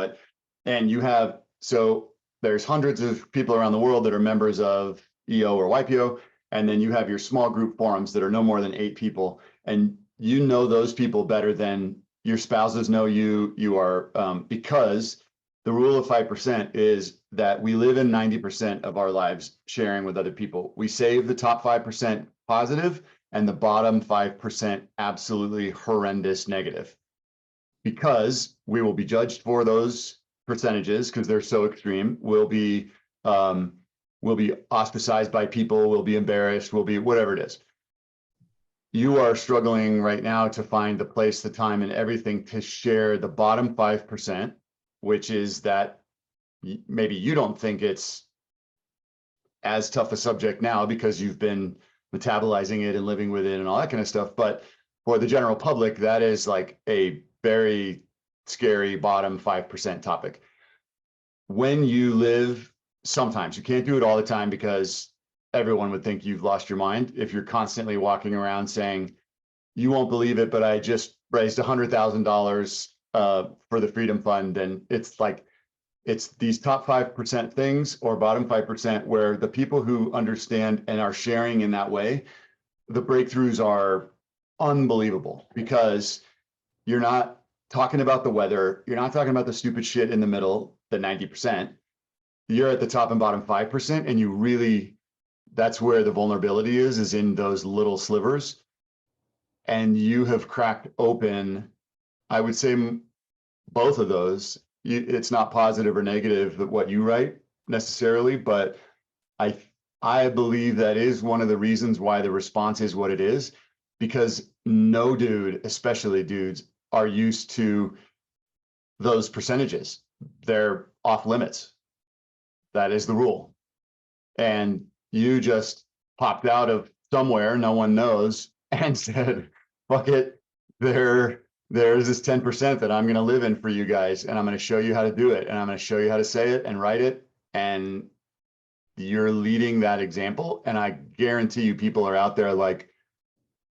so there's hundreds of people around the world that are members of EO or YPO. And then you have your small group forums that are no more than 8 people. And you know those people better than your spouses know you. You are, because the rule of 5% is that we live in 90% of our lives sharing with other people. We save the top 5% positive and the bottom 5% absolutely horrendous negative, because we will be judged for those percentages because they're so extreme. We'll be ostracized by people, we'll be embarrassed, we'll be whatever it is. You are struggling right now to find the place, the time, and everything to share the bottom 5%, which is that maybe you don't think it's as tough a subject now because you've been metabolizing it and living with it and all that kind of stuff. But for the general public, that is like a very scary bottom 5% topic. When you live, sometimes you can't do it all the time because everyone would think you've lost your mind if you're constantly walking around saying, you won't believe it, but I just raised $100,000 for the Freedom Fund. And it's these top 5% things or bottom 5% where the people who understand and are sharing in that way, the breakthroughs are unbelievable, because you're not talking about the weather. You're not talking about the stupid shit in the middle, the 90%. You're at the top and bottom 5%. And you really, that's where the vulnerability is in those little slivers. And you have cracked open, I would say, both of those. It's not positive or negative that what you write necessarily, but I believe that is one of the reasons why the response is what it is, because no dude, especially dudes, are used to those percentages. They're off limits. That is the rule. And you just popped out of somewhere, no one knows, and said, fuck it, there's this 10% that I'm going to live in for you guys, and I'm going to show you how to do it, and I'm going to show you how to say it and write it. And you're leading that example. And I guarantee you people are out there like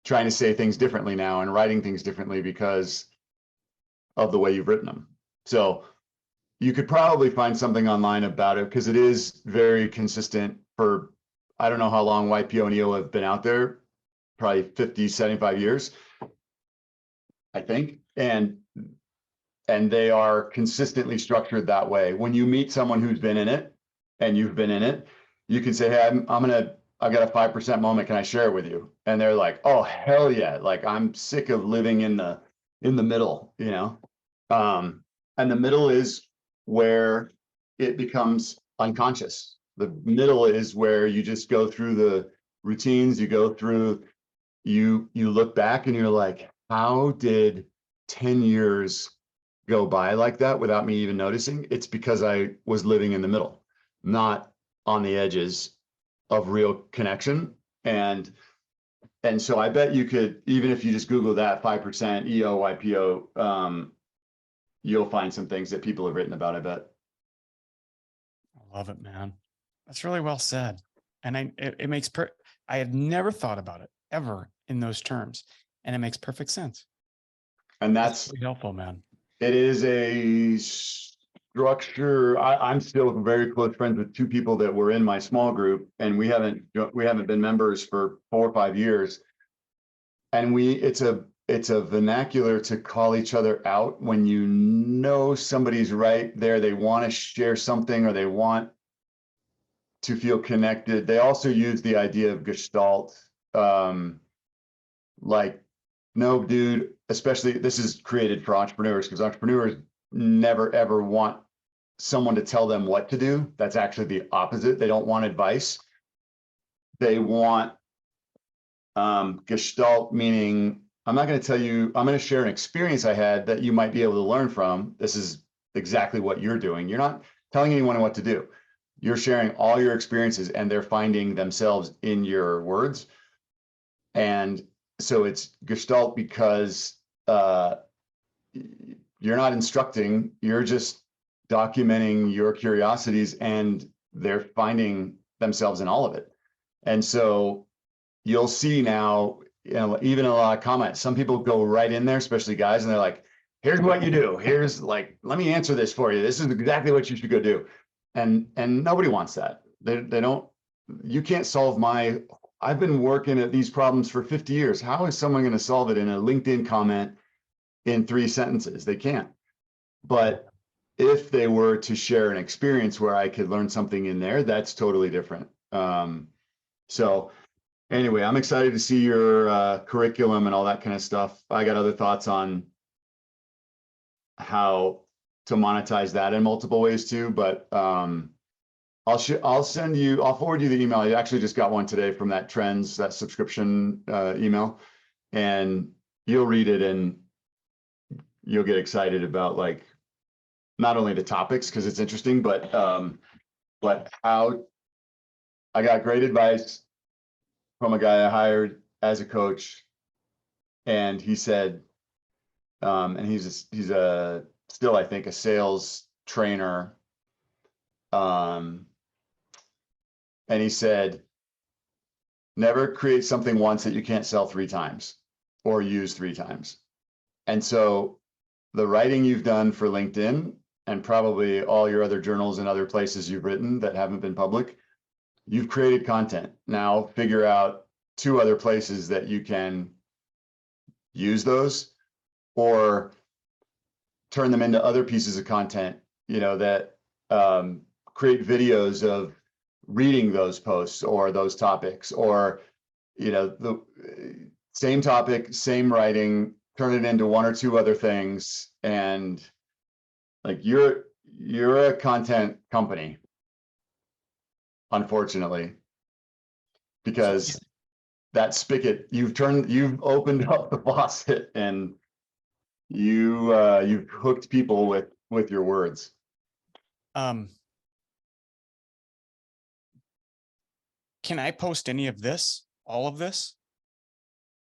trying to say things differently now and writing things differently because of the way you've written them. So you could probably find something online about it, because it is very consistent for, I don't know how long YPO and EO have been out there, probably 50, 75 years, I think. And they are consistently structured that way. When you meet someone who's been in it and you've been in it, you can say, hey, I've got a 5% moment. Can I share it with you? And they're like, oh, hell yeah. Like, I'm sick of living in in the middle, and the middle is where it becomes unconscious. The middle is where you just go through the routines, you go through, you look back and you're like, how did 10 years go by like that without me even noticing? It's because I was living in the middle, not on the edges of real connection. And so I bet you could, even if you just Google that 5% EOYPO, you'll find some things that people have written about, I bet. I love it, man. That's really well said. And it makes I had never thought about it ever in those terms. And it makes perfect sense. And that's really helpful, man. It is a structure. I'm still very close friends with two people that were in my small group, and we haven't been members for 4 or 5 years. And it's a vernacular to call each other out when you know somebody's right there. They want to share something or they want to feel connected. They also use the idea of Gestalt, like, no, dude, especially this is created for entrepreneurs, because entrepreneurs never ever want someone to tell them what to do. That's actually the opposite. They don't want advice. They want Gestalt, meaning I'm not going to tell you, I'm going to share an experience I had that you might be able to learn from. This is exactly what you're doing. You're not telling anyone what to do. You're sharing all your experiences and they're finding themselves in your words. And so it's Gestalt because you're not instructing, you're just documenting your curiosities and they're finding themselves in all of it. And so you'll see now, even a lot of comments, some people go right in there, especially guys, and they're like, here's what you do. Here's like, let me answer this for you. This is exactly what you should go do. And nobody wants that. They don't, you can't solve I've been working at these problems for 50 years. How is someone going to solve it in a LinkedIn comment in 3 sentences? They can't. But if they were to share an experience where I could learn something in there, that's totally different. So anyway, I'm excited to see your curriculum and all that kind of stuff. I got other thoughts on how to monetize that in multiple ways too, but I'll forward you the email. I actually just got one today from that Trends, that subscription email, and you'll read it and you'll get excited about like not only the topics because it's interesting, but how I got great advice from a guy I hired as a coach, and he said, and he's still I think a sales trainer, and he said, never create something once that you can't sell 3 times or use 3 times. And so the writing you've done for LinkedIn and probably all your other journals and other places you've written that haven't been public, you've created content. Now figure out 2 other places that you can use those or turn them into other pieces of content, that create videos of reading those posts or those topics, or the same topic, same writing, turn it into 1 or 2 other things, and like you're a content company, unfortunately, because that spigot, you've opened up the faucet and you've hooked people with your words. Can I post any of this? All of this?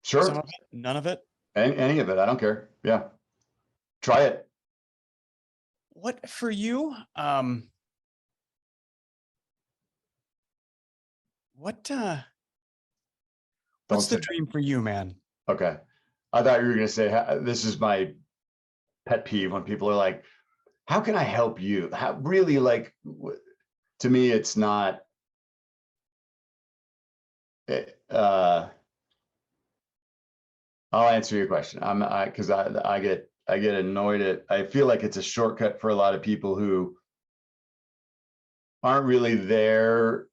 Sure. Some of it? None of it? Any of it. I don't care. Yeah. Try it. What for you? What's the dream for you, man? Okay. I thought you were going to say, this is my pet peeve when people are like, how can I help you? Really, like, to me, it's not, I'll answer your question. Because I get annoyed I feel like it's a shortcut for a lot of people who aren't really there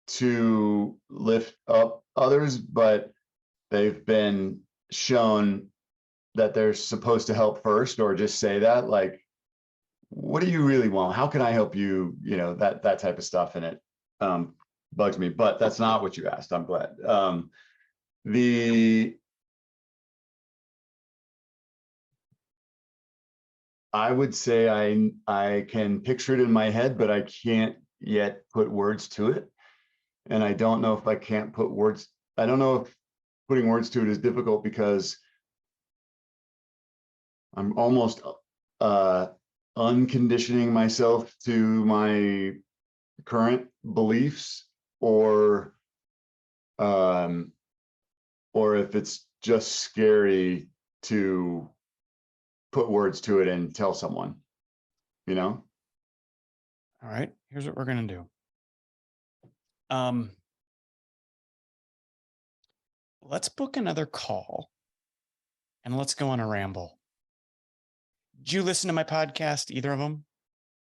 to lift up others, but they've been shown that they're supposed to help first, or just say that, like, what do you really want? How can I help you? You know, that type of stuff. And it bugs me, but that's not what you asked. I'm glad. I would say I can picture it in my head, but I can't yet put words to it. And I don't know if I can't put words. I don't know if putting words to it is difficult because I'm almost unconditioning myself to my current beliefs, or if it's just scary to put words to it and tell someone, you know? All right, here's what we're going to do. Let's book another call and let's go on a ramble. Did you listen to my podcast, either of them?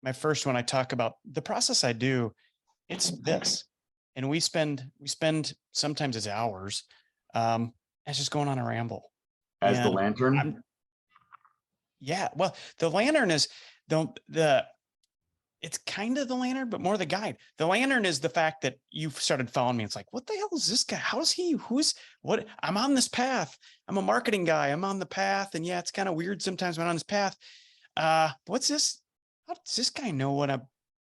My first one, I talk about the process I do. It's this. And we spend sometimes it's hours. It's just going on a ramble. As the lantern? Yeah. Well, the lantern is it's kind of the lantern, but more the guide. The lantern is the fact that you've started following me. It's like, what the hell is this guy? How is he? What? I'm on this path. I'm a marketing guy. I'm on the path. And yeah, it's kind of weird sometimes when I'm on this path. What's this? How does this guy know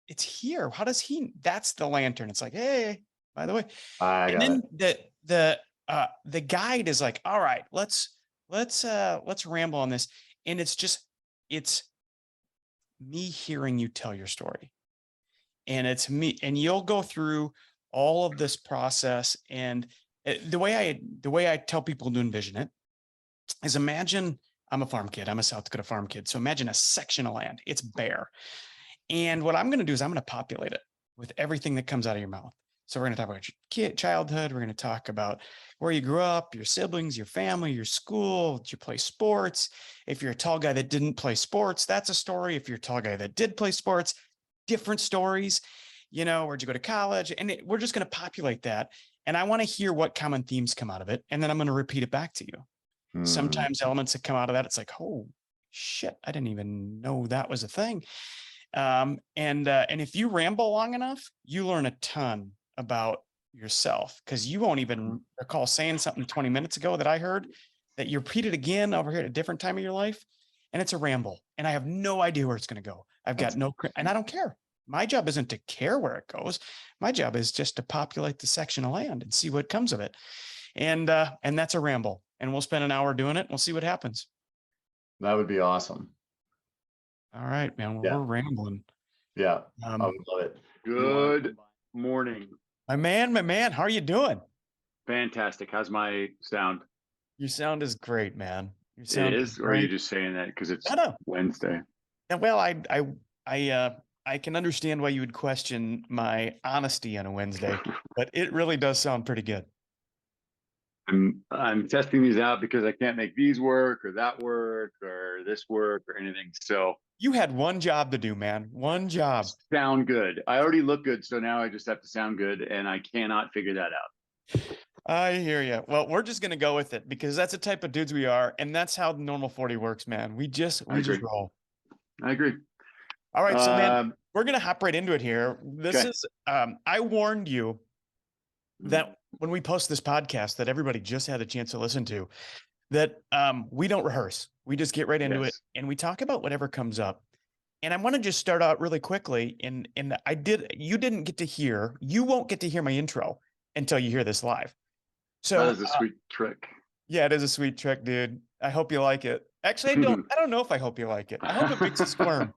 it's here? How does he? That's the lantern. It's like, hey, by the way. And then the guide is like, all right, let's ramble on this. And it's me hearing you tell your story. And it's me, and you'll go through all of this process. And the way I tell people to envision it is, imagine I'm a farm kid. I'm a South Dakota farm kid. So imagine a section of land. It's bare. And what I'm going to do is I'm going to populate it with everything that comes out of your mouth. So we're going to talk about your childhood. We're going to talk about where you grew up, your siblings, your family, your school. Did you play sports? If you're a tall guy that didn't play sports, that's a story. If you're a tall guy that did play sports, different stories. You know, where'd you go to college? And we're just going to populate that. And I want to hear what common themes come out of it. And then I'm going to repeat it back to you. Sometimes elements that come out of that, it's like, oh shit, I didn't even know that was a thing. And if you ramble long enough, you learn a ton about yourself, because you won't even recall saying something 20 minutes ago that I heard that you repeated again over here at a different time of your life. And it's a ramble. And I have no idea where it's going to go. And I don't care. My job isn't to care where it goes. My job is just to populate the section of land and see what comes of it. And that's a ramble. And we'll spend an hour doing it. And we'll see what happens. That would be awesome. All right, man. Well, we're rambling. Yeah, I would love it. Good morning. My man. How are you doing? Fantastic. How's my sound? Your sound is great, man. Your It sound is, or are you just saying that because it's Wednesday? Well, I can understand why you would question my honesty on a Wednesday, but it really does sound pretty good. I'm testing these out because I can't make these work or that work or this work or anything. So you had one job to do, man. One job. Sound good. I already look good, so now I just have to sound good, and I cannot figure that out. I hear you. Well, we're just gonna go with it because that's the type of dudes we are, and that's how the normal 40 works, man. We just roll. I agree. All right, so man, we're gonna hop right into it here. This is I warned you that when we post this podcast that everybody just had a chance to listen to, that we don't rehearse. We just get right into it and we talk about whatever comes up. And I want to just start out really quickly. And you won't get to hear my intro until you hear this live. So that is a sweet trick. Yeah, it is a sweet trick, dude. I hope you like it. Actually, I don't know if I hope you like it. I hope it makes you squirm.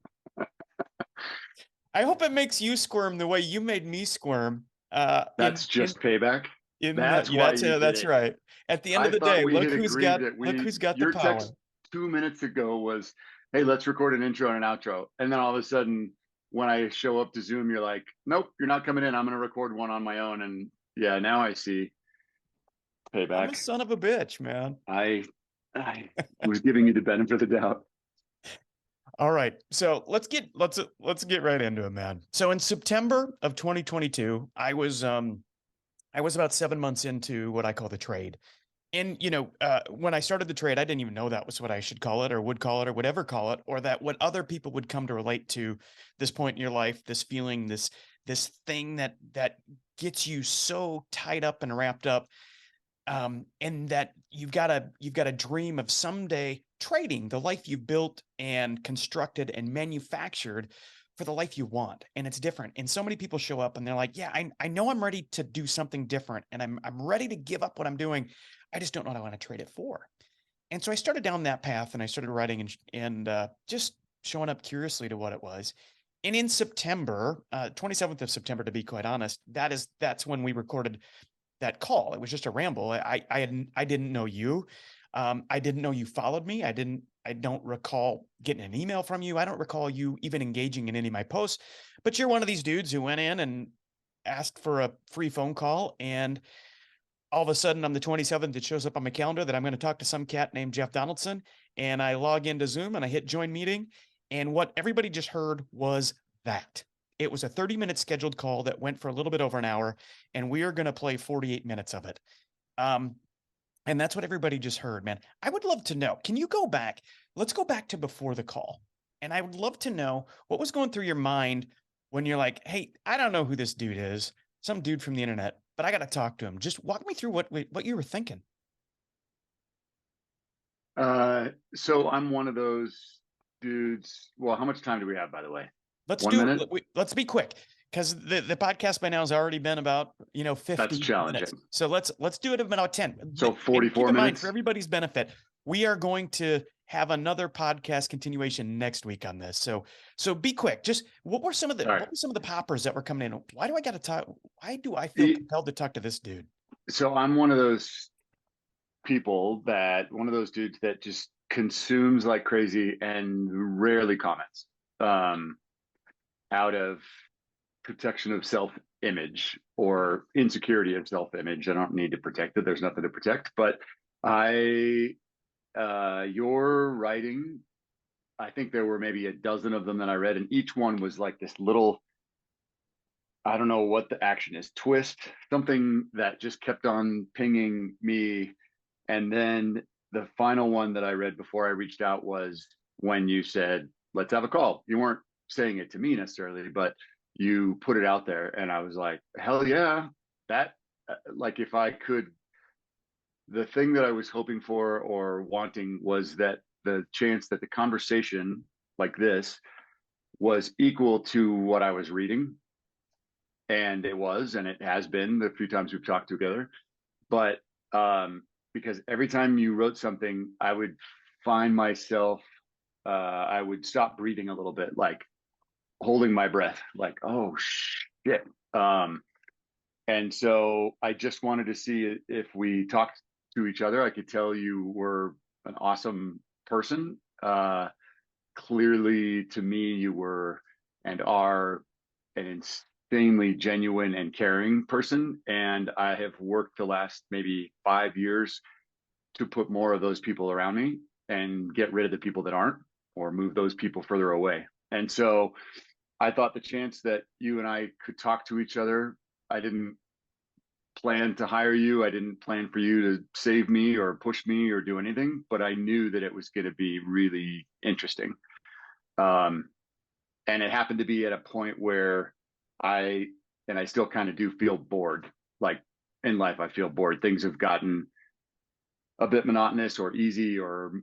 I hope it makes you squirm the way you made me squirm. That's payback. That's right. At the end of the day, look who's got the your power. Text 2 minutes ago was, hey, let's record an intro and an outro. And then all of a sudden, when I show up to Zoom, you're like, nope, you're not coming in. I'm going to record one on my own. And yeah, now I see payback. I'm a son of a bitch, man. I was giving you the benefit of the doubt. All right. So let's get right into it, man. So in September of 2022, I was about 7 months into what I call the trade. And, when I started the trade, I didn't even know that was what I should call it or would call it or whatever call it, or that what other people would come to relate to this point in your life, this feeling, this thing that gets you so tied up and wrapped up. And that you've got a dream of someday trading the life you've built and constructed and manufactured for the life you want. And it's different. And so many people show up and they're like, yeah, I know I'm ready to do something different and I'm ready to give up what I'm doing. I just don't know what I want to trade it for. And so I started down that path and I started writing and just showing up curiously to what it was. And in September, 27th of September, to be quite honest, that's when we recorded that call. It was just a ramble. I didn't know you. I didn't know you followed me. I don't recall getting an email from you. I don't recall you even engaging in any of my posts, but you're one of these dudes who went in and asked for a free phone call. And all of a sudden on the 27th, it shows up on my calendar that I'm going to talk to some cat named Jeff Donaldson. And I log into Zoom and I hit join meeting. And what everybody just heard was that. It was a 30-minute scheduled call that went for a little bit over an hour, and we are going to play 48 minutes of it. And that's what everybody just heard, man. I would love to know, can you go back? Let's go back to before the call. And I would love to know what was going through your mind when you're like, hey, I don't know who this dude is, some dude from the internet, but I got to talk to him. Just walk me through what you were thinking. So I'm one of those dudes. Well, how much time do we have, by the way? Let's 1 minute? Let's be quick because the podcast by now has already been about 50 That's challenging. minutes. So let's do it in about 10. So 44 minutes for everybody's benefit. We are going to have another podcast continuation next week on this. So be quick. Just what were some of the poppers that were coming in? Why do I got to talk? Why do I feel compelled to talk to this dude? So I'm one of those dudes that just consumes like crazy and rarely comments. Out of protection of self-image or insecurity of self-image. I don't need to protect it. There's nothing to protect. But your writing, I think there were maybe a dozen of them that I read, and each one was like this little, I don't know what the action is, twist, something that just kept on pinging me. And then the final one that I read before I reached out was when you said, let's have a call. You weren't saying it to me necessarily, but you put it out there, and I was like, hell yeah. That like, if I could, the thing that I was hoping for or wanting was that the chance that the conversation like this was equal to what I was reading, and it was, and it has been the few times we've talked together. But because every time you wrote something, I would find myself, I would stop breathing a little bit, like holding my breath, like, oh shit. And so I just wanted to see if we talked to each other. I could tell you were an awesome person. Clearly, to me, you were and are an insanely genuine and caring person. And I have worked the last maybe 5 years to put more of those people around me and get rid of the people that aren't, or move those people further away. And so I thought the chance that you and I could talk to each other, I didn't plan to hire you. I didn't plan for you to save me or push me or do anything, but I knew that it was going to be really interesting. And it happened to be at a point where I still kind of do feel bored. Like in life, I feel bored. Things have gotten a bit monotonous or easy or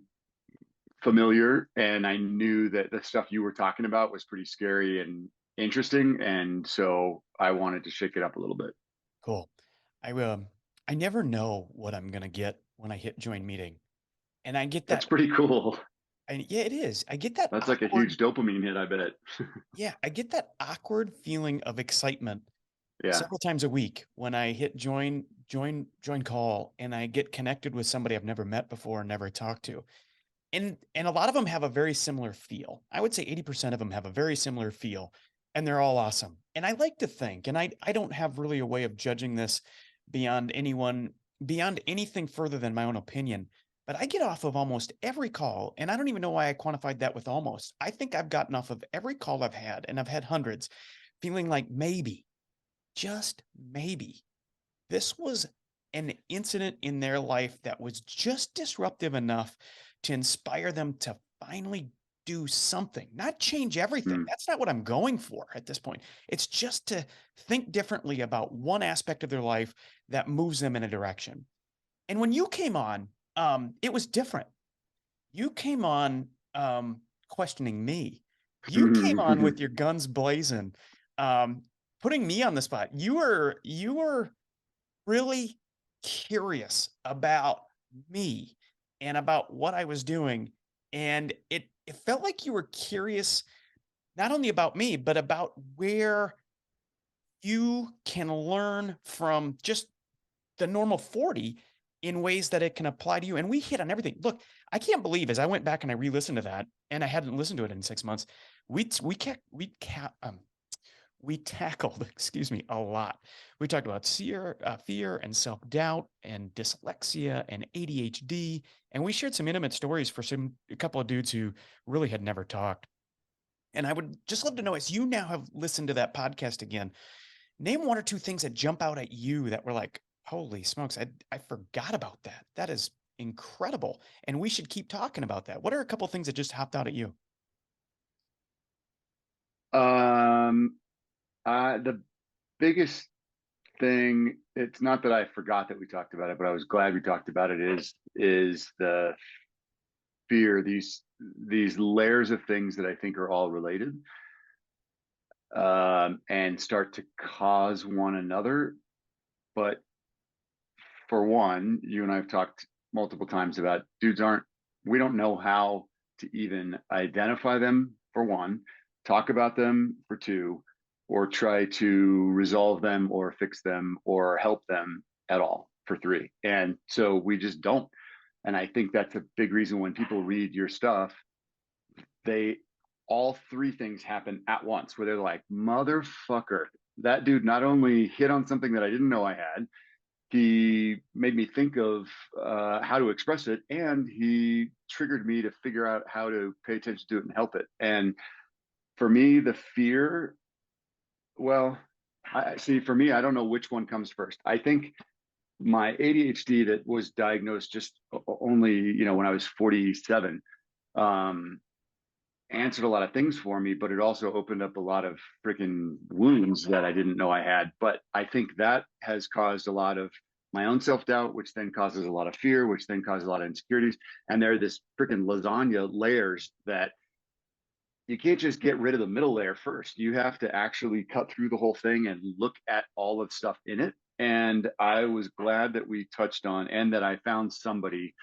familiar, and I knew that the stuff you were talking about was pretty scary and interesting, and so I wanted to shake it up a little bit. Cool. I never know what I'm gonna get when I hit join meeting, and I get that. That's pretty cool. And yeah, it is. I get that. That's like a huge dopamine hit, I bet. Yeah, I get that awkward feeling of excitement Yeah. several times a week when I hit join call and I get connected with somebody I've never met before and never talked to. And a lot of them have a very similar feel. I would say 80% of them have a very similar feel, and they're all awesome. And I like to think, and I don't have really a way of judging this beyond anything further than my own opinion, but I get off of almost every call, and I don't even know why I quantified that with almost. I think I've gotten off of every call I've had, and I've had hundreds, feeling like maybe, just maybe, this was an incident in their life that was just disruptive enough to inspire them to finally do something, not change everything. That's not what I'm going for at this point. It's just to think differently about one aspect of their life that moves them in a direction. And when you came on, it was different. You came on questioning me. You came on with your guns blazing, putting me on the spot. You were really curious about me and about what I was doing. And it felt like you were curious not only about me, but about where you can learn from just the normal 40 in ways that it can apply to you. And we hit on everything. Look, I can't believe as I went back and I re-listened to that, and I hadn't listened to it in 6 months, we tackled, excuse me, a lot. We talked about fear and self-doubt and dyslexia and ADHD. And we shared some intimate stories for a couple of dudes who really had never talked. And I would just love to know, as you now have listened to that podcast again, name one or two things that jump out at you that were like, holy smokes, I forgot about that. That is incredible. And we should keep talking about that. What are a couple of things that just hopped out at you? The biggest thing, it's not that I forgot that we talked about it, but I was glad we talked about it, is the fear, these layers of things that I think are all related, and start to cause one another. But for one, you and I have talked multiple times about we don't know how to even identify them, for one, talk about them, for two, or try to resolve them or fix them or help them at all, for three. And so we just don't. And I think that's a big reason when people read your stuff, all three things happen at once, where they're like, motherfucker, that dude not only hit on something that I didn't know I had, he made me think of how to express it, and he triggered me to figure out how to pay attention to it and help it. And for me, the fear, well, for me, I don't know which one comes first. I think my ADHD that was diagnosed just only, when I was 47, answered a lot of things for me, but it also opened up a lot of freaking wounds that I didn't know I had. But I think that has caused a lot of my own self-doubt, which then causes a lot of fear, which then causes a lot of insecurities. And they're this freaking lasagna layers that you can't just get rid of the middle layer first. You have to actually cut through the whole thing and look at all of stuff in it. And I was glad that we touched on, and that I found somebody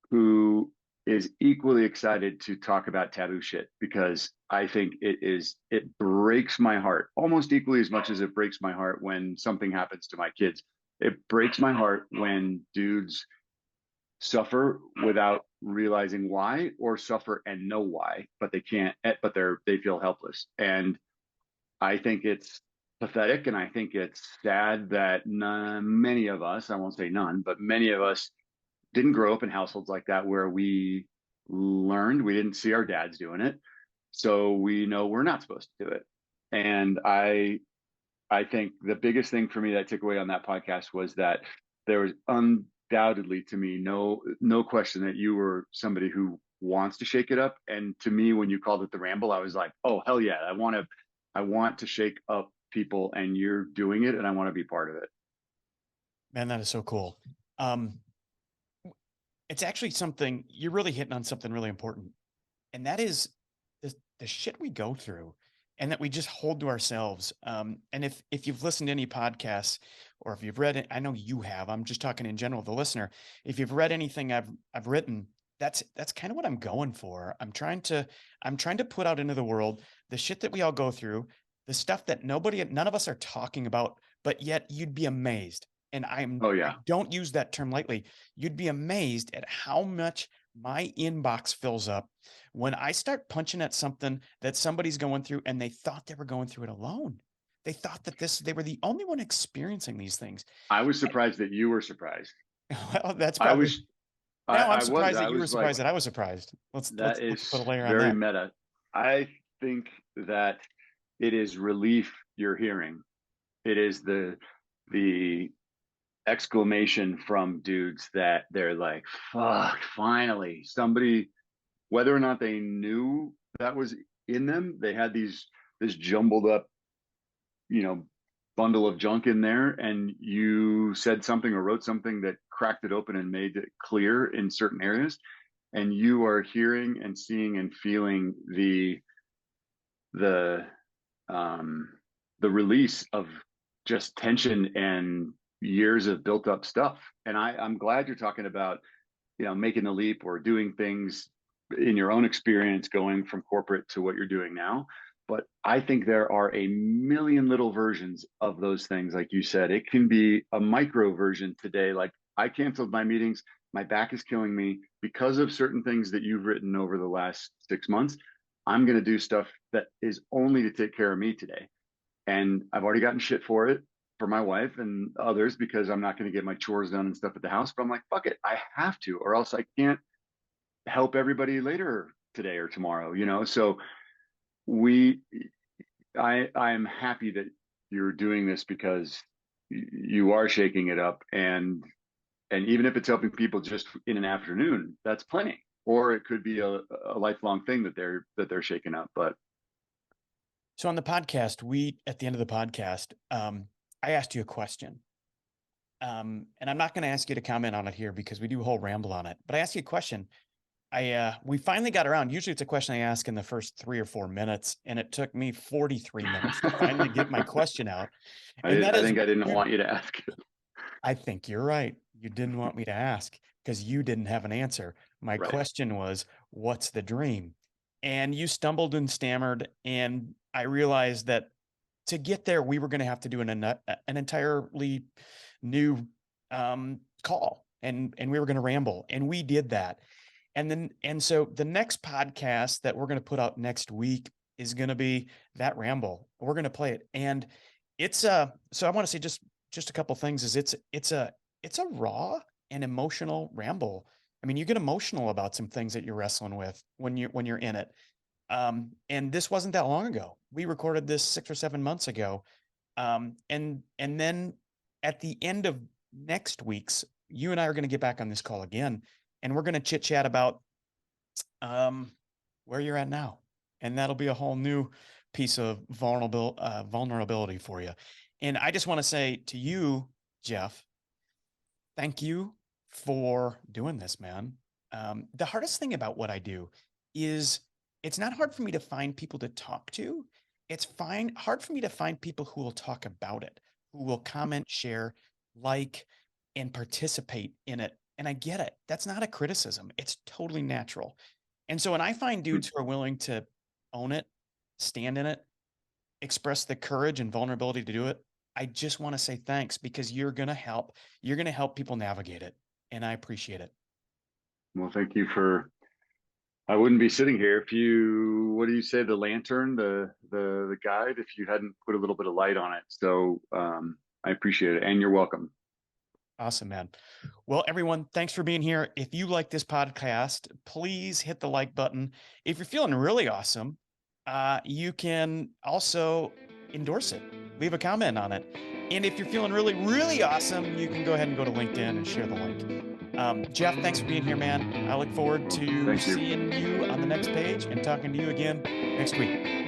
who is equally excited to talk about taboo shit, because I think it breaks my heart almost equally as much as it breaks my heart when something happens to my kids. It breaks my heart when dudes suffer without realizing why, or suffer and know why, but they can't, but they feel helpless. And I think it's pathetic, and I think it's sad that many of us, I won't say none, but many of us didn't grow up in households like that, where we didn't see our dads doing it, so we know we're not supposed to do it. And I think the biggest thing for me that I took away on that podcast was that there was undoubtedly, to me, no question that you were somebody who wants to shake it up. And to me, when you called it the Ramble, I was like, oh hell yeah, I want to shake up people, and you're doing it, and I want to be part of it. Man, that is so cool. It's actually something you're really hitting on, something really important. And that is the shit we go through and that we just hold to ourselves. And if you've listened to any podcasts, or if you've read it, I know you have, I'm just talking in general, the listener, if you've read anything I've written, that's kind of what I'm going for. I'm trying to put out into the world the shit that we all go through, the stuff that none of us are talking about, but yet you'd be amazed. And Oh yeah. I don't use that term lightly. You'd be amazed at how much my inbox fills up when I start punching at something that somebody's going through, and they thought they were going through it alone. They thought that they were the only one experiencing these things. I was surprised that you were surprised. Well, that's probably, I'm surprised that you were surprised that I was surprised. Let's put a layer on very that. meta. I think that it is relief you're hearing. It is the exclamation from dudes that they're like, fuck, finally somebody, whether or not they knew that was in them, they had this jumbled up, bundle of junk in there, and you said something or wrote something that cracked it open and made it clear in certain areas, and you are hearing and seeing and feeling the release of just tension and years of built up stuff. And I'm glad you're talking about, making the leap or doing things in your own experience, going from corporate to what you're doing now. But I think there are a million little versions of those things. Like you said, it can be a micro version today. Like, I canceled my meetings. My back is killing me because of certain things that you've written over the last 6 months. I'm going to do stuff that is only to take care of me today. And I've already gotten shit for it, for my wife and others, because I'm not going to get my chores done and stuff at the house. But I'm like, fuck it, I have to, or else I can't help everybody later today or tomorrow, So I'm happy that you're doing this, because you are shaking it up, and even if it's helping people just in an afternoon, that's plenty. Or it could be a lifelong thing that they're shaking up. But So on the podcast, at the end of the podcast, I asked you a question. And I'm not going to ask you to comment on it here because we do a whole ramble on it, but I asked you a question. We finally got around. Usually it's a question I ask in the first 3 or 4 minutes, and it took me 43 minutes to finally get my question out. And I think I didn't want you to ask it. I think you're right. You didn't want me to ask because you didn't have an answer. My Right. question was, what's the dream? And you stumbled and stammered, and I realized that to get there, we were going to have to do an entirely new call, and we were going to ramble, and we did that. And so the next podcast that we're going to put out next week is going to be that ramble. We're going to play it. And so I want to say just a couple things is it's a raw and emotional ramble. I mean, you get emotional about some things that you're wrestling with when you're in it. And this wasn't that long ago. We recorded this 6 or 7 months ago. And then at the end of next week's, you and I are going to get back on this call again, and we're going to chit chat about where you're at now. And that'll be a whole new piece of vulnerability for you. And I just want to say to you, Jeff, thank you for doing this, man. The hardest thing about what I do is it's not hard for me to find people to talk to. It's hard for me to find people who will talk about it, who will comment, share, like, and participate in it. And I get it. That's not a criticism. It's totally natural. And so when I find dudes who are willing to own it, stand in it, express the courage and vulnerability to do it, I just want to say thanks, because you're going to help people navigate it. And I appreciate it. Well, thank you I wouldn't be sitting here if what do you say? The lantern, the guide, if you hadn't put a little bit of light on it. So I appreciate it. And you're welcome. Awesome, man. Well, everyone, thanks for being here. If you like this podcast, please hit the like button. If you're feeling really awesome, you can also endorse it, leave a comment on it. And if you're feeling really, really awesome, you can go ahead and go to LinkedIn and share the link. Jeff, thanks for being here, man. I look forward to seeing you on the next page and talking to you again next week.